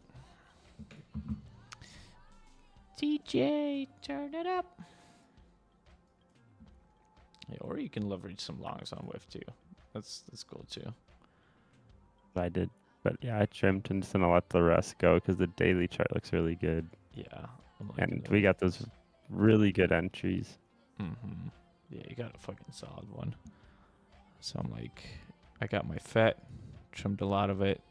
TJ, turn it up. Yeah, or you can leverage some longs on WIF too. That's cool too. I did. But yeah, I trimmed and just gonna let the rest go because the daily chart looks really good. Yeah. And we got those really good entries. Mm-hmm. Yeah, you got a fucking solid one. So I'm like, I got my FET, trimmed a lot of it.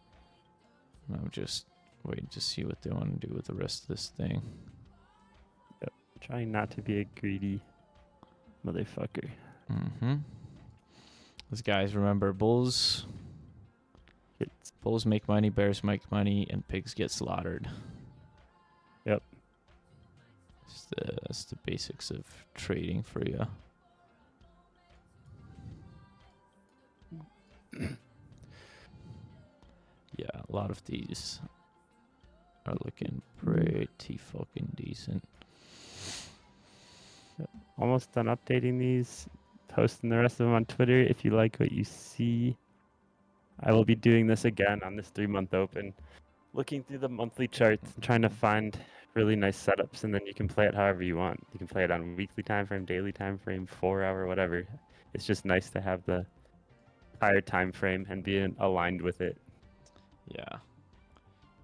And I'm just waiting to see what they want to do with the rest of this thing. Yep. Trying not to be a greedy motherfucker. Mm-hmm. These guys, remember, bulls make money, bears make money, and pigs get slaughtered. Yep. That's the basics of trading for you. Yeah, a lot of these are looking pretty fucking decent. Yep. Almost done updating these, posting the rest of them on Twitter. If you like what you see, I will be doing this again on this 3-month open, looking through the monthly charts and trying to find really nice setups, and then you can play it however you want. You can play it on weekly time frame, daily time frame, 4-hour, whatever. It's just nice to have the higher time frame and being aligned with it. Yeah.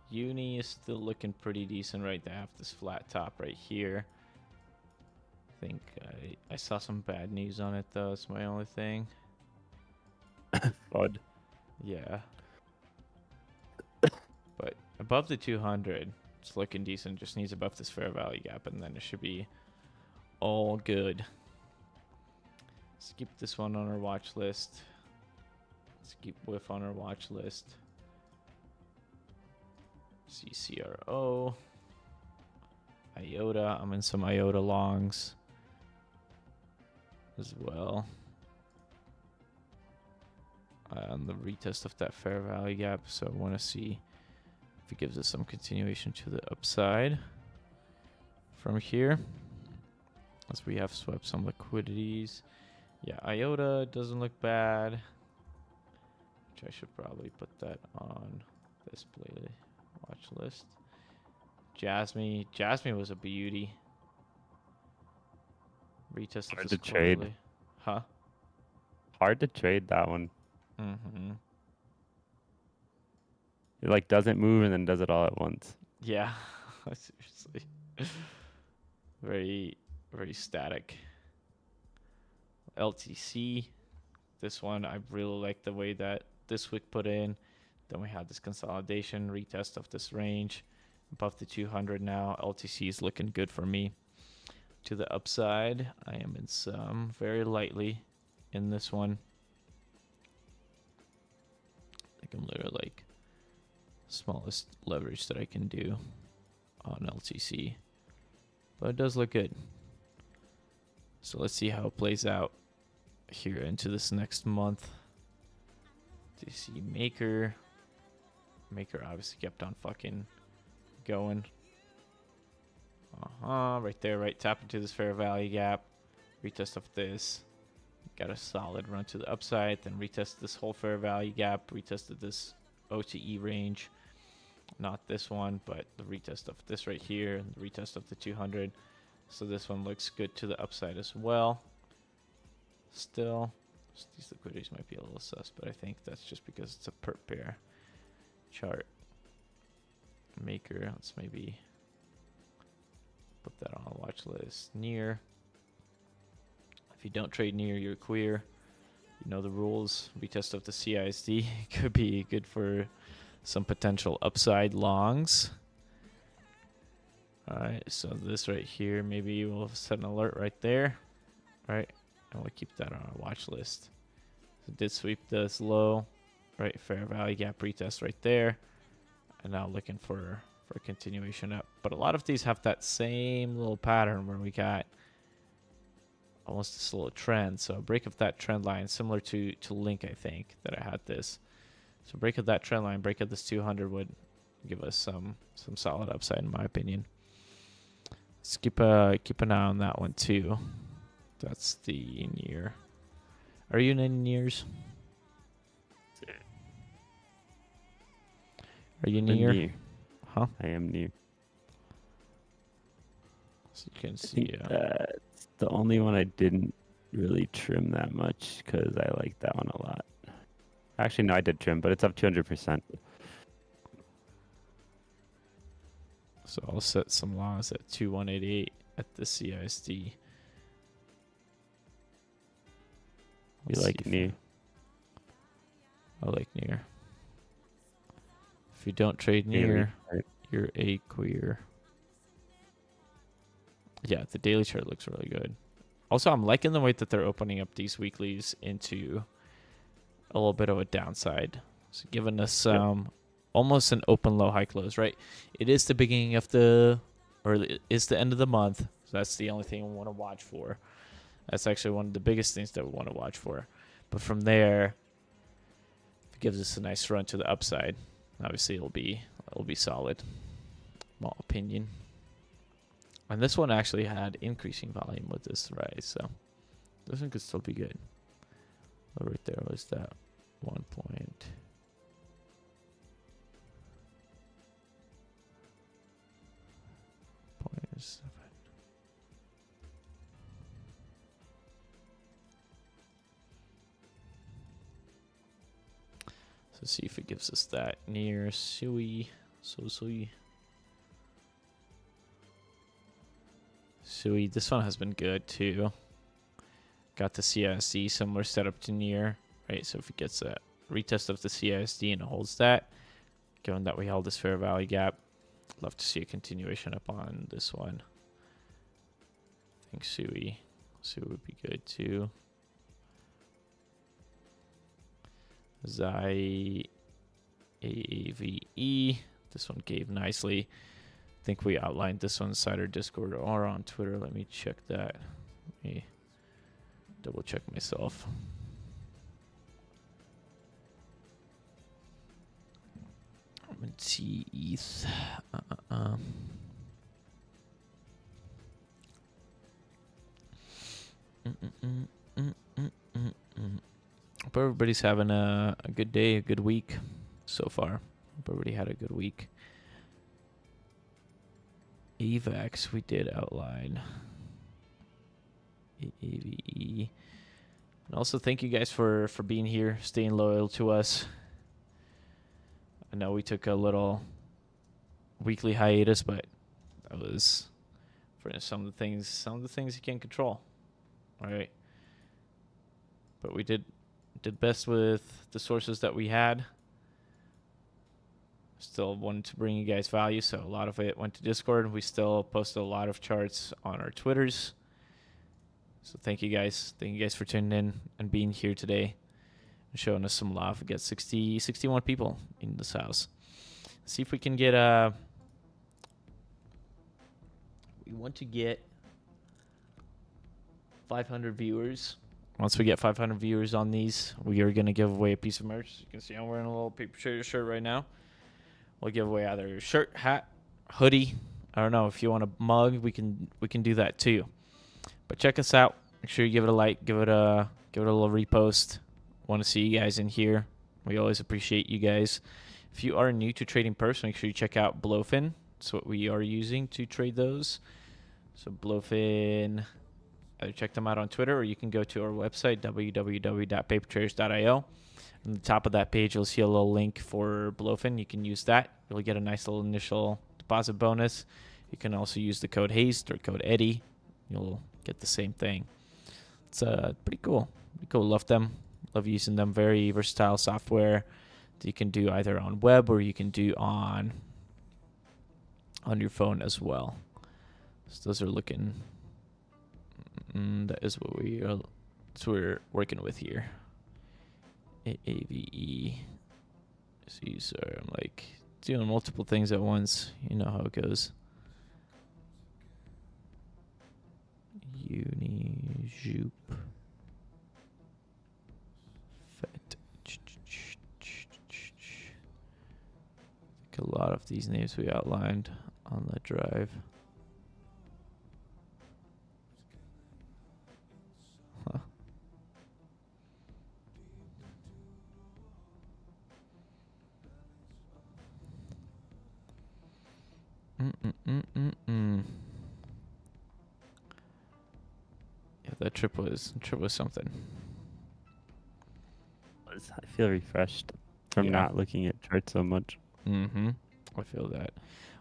Uni is still looking pretty decent right there. I have this flat top right here. I think I saw some bad news on it though. It's my only thing. Fud. Yeah. But above the 200, it's looking decent. Just needs above this fair value gap, and then it should be all good. Let's keep this one on our watch list. Let's keep WIF on our watch list. CCRO. IOTA. I'm in some IOTA longs as well. On the retest of that fair value gap, so I want to see if it gives us some continuation to the upside from here, as we have swept some liquidities. Yeah, IOTA doesn't look bad. which I should probably put that on this play watch list. Jasmine was a beauty. Retest of Hard this to trade. quarterly. Huh? Hard to trade that one. Mm-hmm. It like doesn't move and then does it all at once. Yeah. Seriously. Very, very static. LTC. This one, I really like the way that this wick put in. Then we had this consolidation, retest of this range. Above the 200 now. LTC is looking good for me. To the upside, I am in some very lightly in this one. I think I'm literally like smallest leverage that I can do on LTC. But it does look good. So let's see how it plays out here into this next month. DC Maker. Maker obviously kept on fucking going. Right there, right. Tap into this fair value gap. Retest of this. Got a solid run to the upside. Then retest this whole fair value gap. Retested this OTE range. Not this one, but the retest of this right here. And the retest of the 200. So this one looks good to the upside as well. Still, these liquidities might be a little sus, but I think that's just because it's a per pair chart. Maker, let's maybe put that on a watch list. Near. If you don't trade near, you're queer. You know the rules. Retest of the CISD could be good for some potential upside longs. Alright, so this right here, maybe we'll set an alert right there. Right, and we'll keep that on our watch list. So did sweep this low. Right, fair value gap retest right there. And now looking for a continuation up. But a lot of these have that same little pattern where we got almost this little trend. So a break of that trend line, similar to Link, I think, that I had this. So break of that trend line, break of this 200 would give us some solid upside in my opinion. Let's keep an eye on that one too. That's the near. Are you in any nears? Are you near? Near. Huh? I am near. So you can see. That's the only one I didn't really trim that much because I like that one a lot. Actually, no, I did trim, but it's up 200%. So I'll set some laws at 2188 at the CISD. You like near? I like near. If you don't trade near, you're a queer. Yeah, the daily chart looks really good. Also, I'm liking the way that they're opening up these weeklies into a little bit of a downside. So giving us almost an open low high close, right? It is the beginning of it's the end of the month. So that's the only thing we want to watch for. That's actually one of the biggest things that we want to watch for. But from there, it gives us a nice run to the upside. Obviously, it'll be solid. My opinion. And this one actually had increasing volume with this rise, so this one could still be good. But right there was that 1 point. Point 7. So see if it gives us that near Sui. Sui. This one has been good too. Got the CISD similar setup to near, right? So if it gets a retest of the CISD and it holds that, given that we held this fair value gap, love to see a continuation up on this one. I think Sui would be good too. Zai AAVE. This one gave nicely. I think we outlined this on Cider Discord or on Twitter. Let me check that. Let me double check myself. T ETH. Hope everybody's having a good day, a good week so far. Hope everybody had a good week. AVAX, we did outline. AVE. And also thank you guys for being here, staying loyal to us. I know we took a little weekly hiatus, but that was for some of the things you can't control. All right. But we did best with the sources that we had. Still wanted to bring you guys value, so a lot of it went to Discord. We still posted a lot of charts on our Twitters. So thank you guys. Thank you guys for tuning in and being here today and showing us some love. We got 61 people in this house. Let's see if we can get we want to get 500 viewers. Once we get 500 viewers on these, we are going to give away a piece of merch. You can see I'm wearing a little Paper Trader shirt right now. We'll give away either a shirt, hat, hoodie. I don't know if you want a mug, we can do that too. But check us out. Make sure you give it a like, give it a little repost. Want to see you guys in here. We always appreciate you guys. If you are new to trading perps, make sure you check out Blowfin. That's what we are using to trade those. So Blowfin, either check them out on Twitter or you can go to our website, www.papertraders.io. On the top of that page, you'll see a little link for Blowfin. You can use that. You'll get a nice little initial deposit bonus. You can also use the code HASTE or code EDDIE. You'll get the same thing. It's pretty cool. Pretty cool. Love them. Love using them. Very versatile software that you can do either on web or you can do on your phone as well. So those are looking. That is what we're working with here. AVE. So I'm like doing multiple things at once. You know how it goes. Unijoop. Fet. A lot of these names we outlined on the drive. Huh. Yeah, that trip was something. I feel refreshed from not looking at charts so much. I feel that.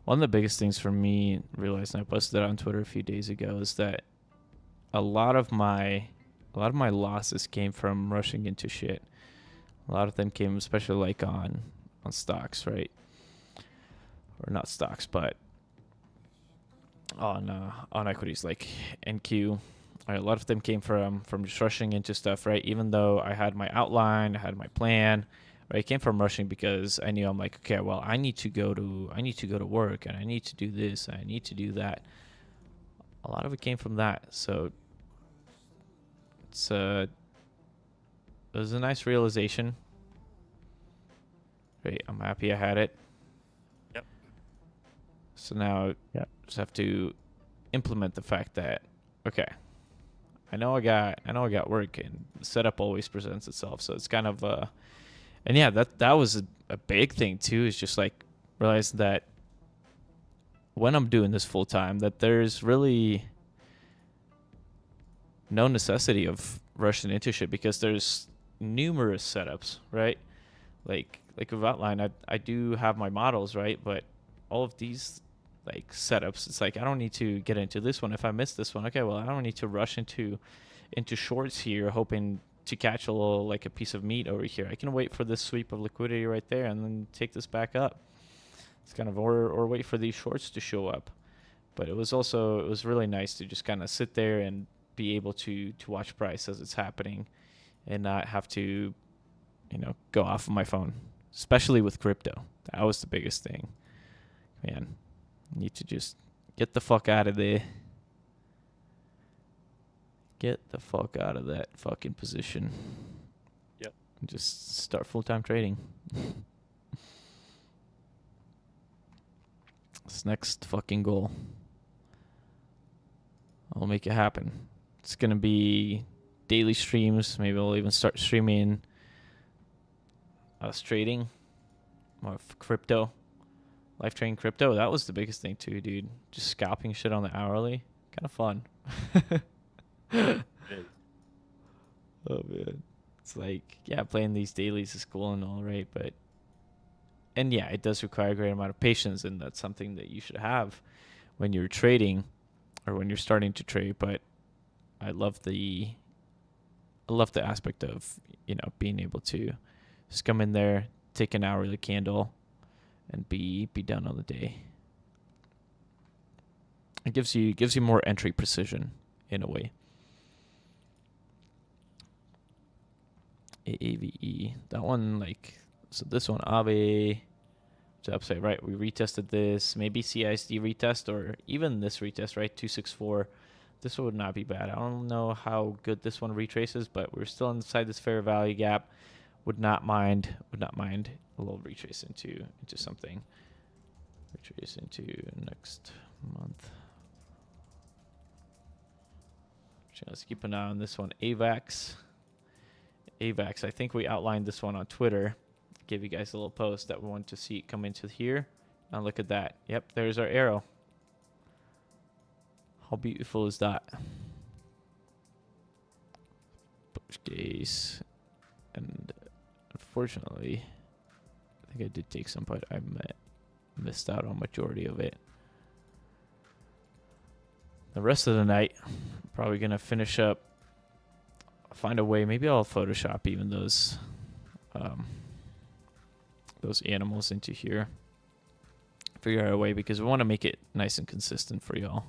One of the biggest things for me, realizing I posted that on Twitter a few days ago, is that a lot of my losses came from rushing into shit. A lot of them came, especially like on stocks, right? Or not stocks, but on equities like NQ. Right, a lot of them came from just rushing into stuff, right? Even though I had my outline, I had my plan, right? It came from rushing because I knew I'm like, okay, well, I need to go to work and I need to do this and I need to do that. A lot of it came from that. So it was a nice realization. Right, I'm happy I had it. Yep. So now just have to implement the fact that, okay, I know I got work and setup always presents itself. So it's kind of and yeah, that was a big thing too, is just like realizing that when I'm doing this full time, that there's really no necessity of rushing into shit because there's numerous setups, right? Like we've outlined, I do have my models, right? But all of these like setups, it's like I don't need to get into this one. If I miss this one, okay, well, I don't need to rush into shorts here hoping to catch a little like a piece of meat over here. I can wait for this sweep of liquidity right there and then take this back up. It's kind of or wait for these shorts to show up. But it was really nice to just kind of sit there and be able to watch price as it's happening and not have to go off of my phone, especially with crypto. That was the biggest thing. Man, need to just get the fuck out of there. Get the fuck out of that fucking position. Yep. And just start full-time trading. This next fucking goal. I'll make it happen. It's going to be daily streams. Maybe I'll even start streaming us trading, more of crypto, live trading crypto. That was the biggest thing too, dude. Just scalping shit on the hourly, kind of fun. Oh man, it's like, yeah, playing these dailies is cool and all, right? But and yeah, it does require a great amount of patience, and that's something that you should have when you're trading or when you're starting to trade. But I love the aspect of, being able to just come in there, take an hourly candle, and be done on the day. It gives you more entry precision in a way. AAVE, that one, like, so this one, Aave to upside, right? We retested this, maybe CISD retest, or even this retest, right? 264. This one would not be bad. I don't know how good this one retraces, but we're still inside this fair value gap. Would not mind a little retrace into something. Retrace into next month. Let's keep an eye on this one. AVAX, I think we outlined this one on Twitter. Give you guys a little post that we want to see come into here. And look at that. Yep, there's our arrow. How beautiful is that? Push case. And unfortunately, I think I did take some, but I missed out on majority of it. The rest of the night, probably going to finish up, find a way. Maybe I'll Photoshop even those animals into here. Figure out a way, because we want to make it nice and consistent for y'all.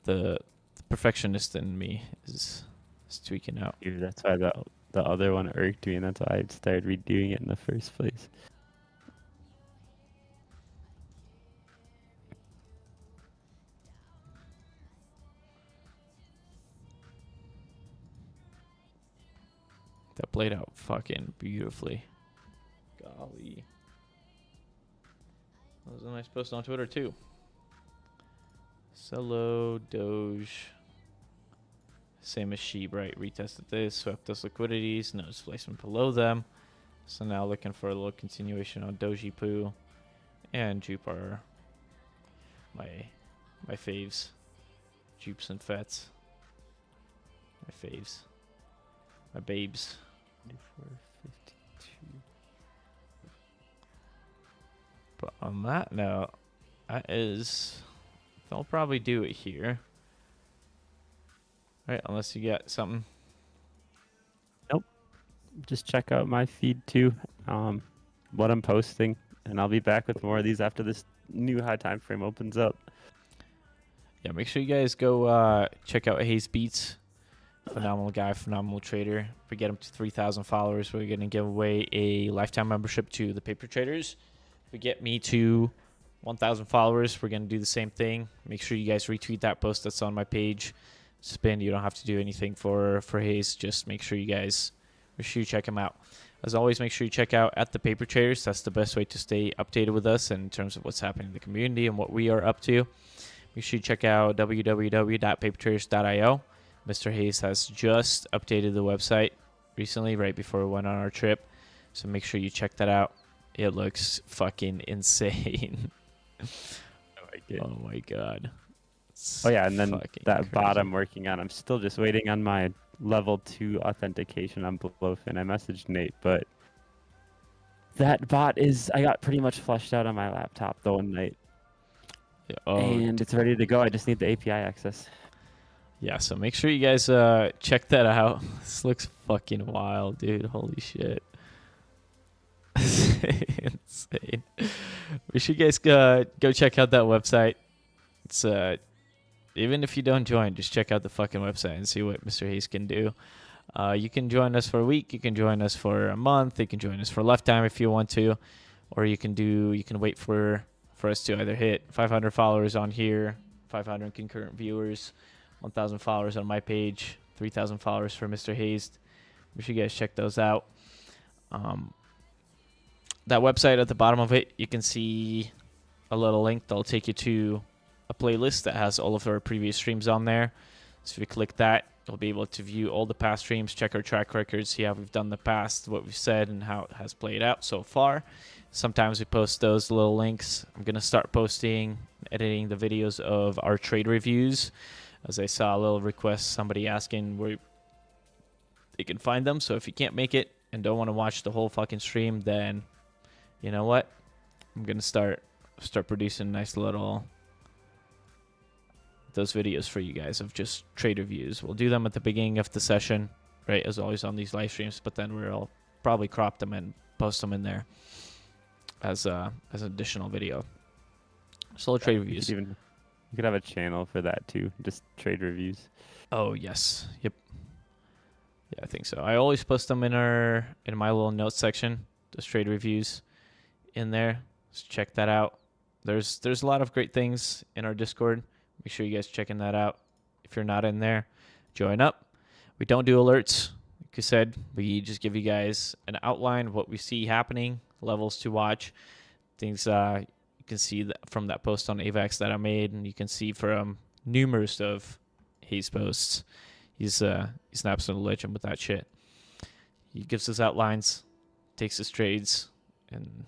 The perfectionist in me is tweaking out. Dude, that's why the other one irked me, and that's why I started redoing it in the first place. That played out fucking beautifully. Golly. That was a nice post on Twitter too. Cello, Doge. Same as Sheep, right? Retested this, swept those liquidities, no displacement below them. So now looking for a little continuation on Doji Poo and Jupe are my faves. Jupes and Fets. My faves. My babes. 24.52. But on that note, they'll probably do it here. Right, unless you got something. Nope. Just check out my feed too, what I'm posting, and I'll be back with more of these after this new high time frame opens up. Yeah, make sure you guys go check out Hayes Beats. Phenomenal guy, phenomenal trader. If we get him to 3,000 followers, we're going to give away a lifetime membership to the Paper Traders. If we get me to 1,000 followers, we're going to do the same thing. Make sure you guys retweet that post that's on my page. Spin, you don't have to do anything for Hayes. Just make sure you check him out. As always, make sure you check out at the Paper Traders. That's the best way to stay updated with us in terms of what's happening in the community and what we are up to. Make sure you check out www.papertraders.io. Mr. Hayes has just updated the website recently, right before we went on our trip. So make sure you check that out. It looks fucking insane. Oh my god. Oh yeah, and then that crazy. bot I'm working on, I'm still just waiting on my level 2 authentication on Bluefin. I messaged Nate, but that bot I got pretty much flushed out on my laptop the one night. Yeah, and it's ready to go. I just need the API access. Yeah, so make sure you guys check that out. This looks fucking wild, dude. Holy shit. Insane. We should guys go check out that website. It's even if you don't join, just check out the fucking website and see what Mr. Hayes can do. You can join us for a week, you can join us for a month, you can join us for a lifetime if you want to, or you can wait for us to either hit 500 followers on here, 500 concurrent viewers, 1,000 followers on my page, 3,000 followers for Mr. Hayes. Make sure you guys check those out. That website, at the bottom of it, you can see a little link that'll take you to a playlist that has all of our previous streams on there. So if you click that, you'll be able to view all the past streams, check our track record, see how we've done in the past, what we've said, and how it has played out so far. Sometimes we post those little links. I'm going to start posting, editing the videos of our trade reviews. As I saw a little request, somebody asking where they can find them. So if you can't make it and don't want to watch the whole fucking stream, then you know what? I'm going to start producing nice little those videos for you guys of just trade reviews. We'll do them at the beginning of the session, right, as always on these live streams, but then we'll probably crop them and post them in there as an additional video. Solo trade reviews. You could have a channel for that too, just trade reviews. Oh yes, yep. Yeah, I think so. I always post them in my little notes section, those trade reviews in there. So check that out. There's a lot of great things in our Discord. Make sure you guys checking that out. If you're not in there, join up. We don't do alerts. Like I said, we just give you guys an outline of what we see happening, levels to watch, things you can see from that post on AVAX that I made, and you can see from numerous of his posts. He's an absolute legend with that shit. He gives us outlines, takes his trades, and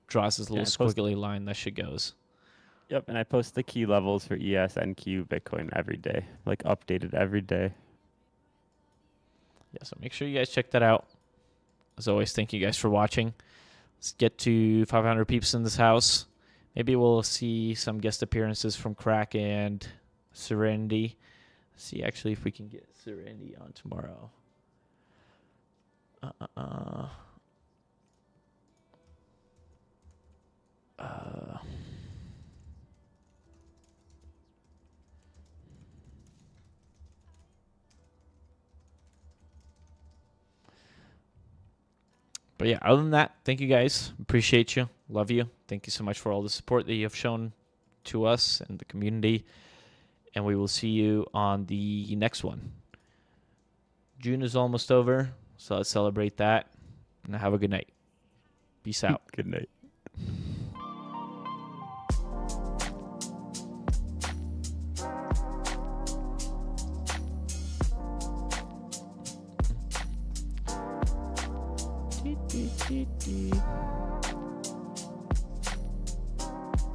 draws his little squiggly line. That shit goes. Yep, and I post the key levels for ES, NQ, Bitcoin every day, like updated every day. Yeah, so make sure you guys check that out. As always, thank you guys for watching. Let's get to 500 peeps in this house. Maybe we'll see some guest appearances from Crack and Serenity. See actually if we can get Serenity on tomorrow. But yeah, other than that, thank you guys. Appreciate you. Love you. Thank you so much for all the support that you have shown to us and the community. And we will see you on the next one. June is almost over, so let's celebrate that. And have a good night. Peace out. Good night. Dee, dee, dee, dee.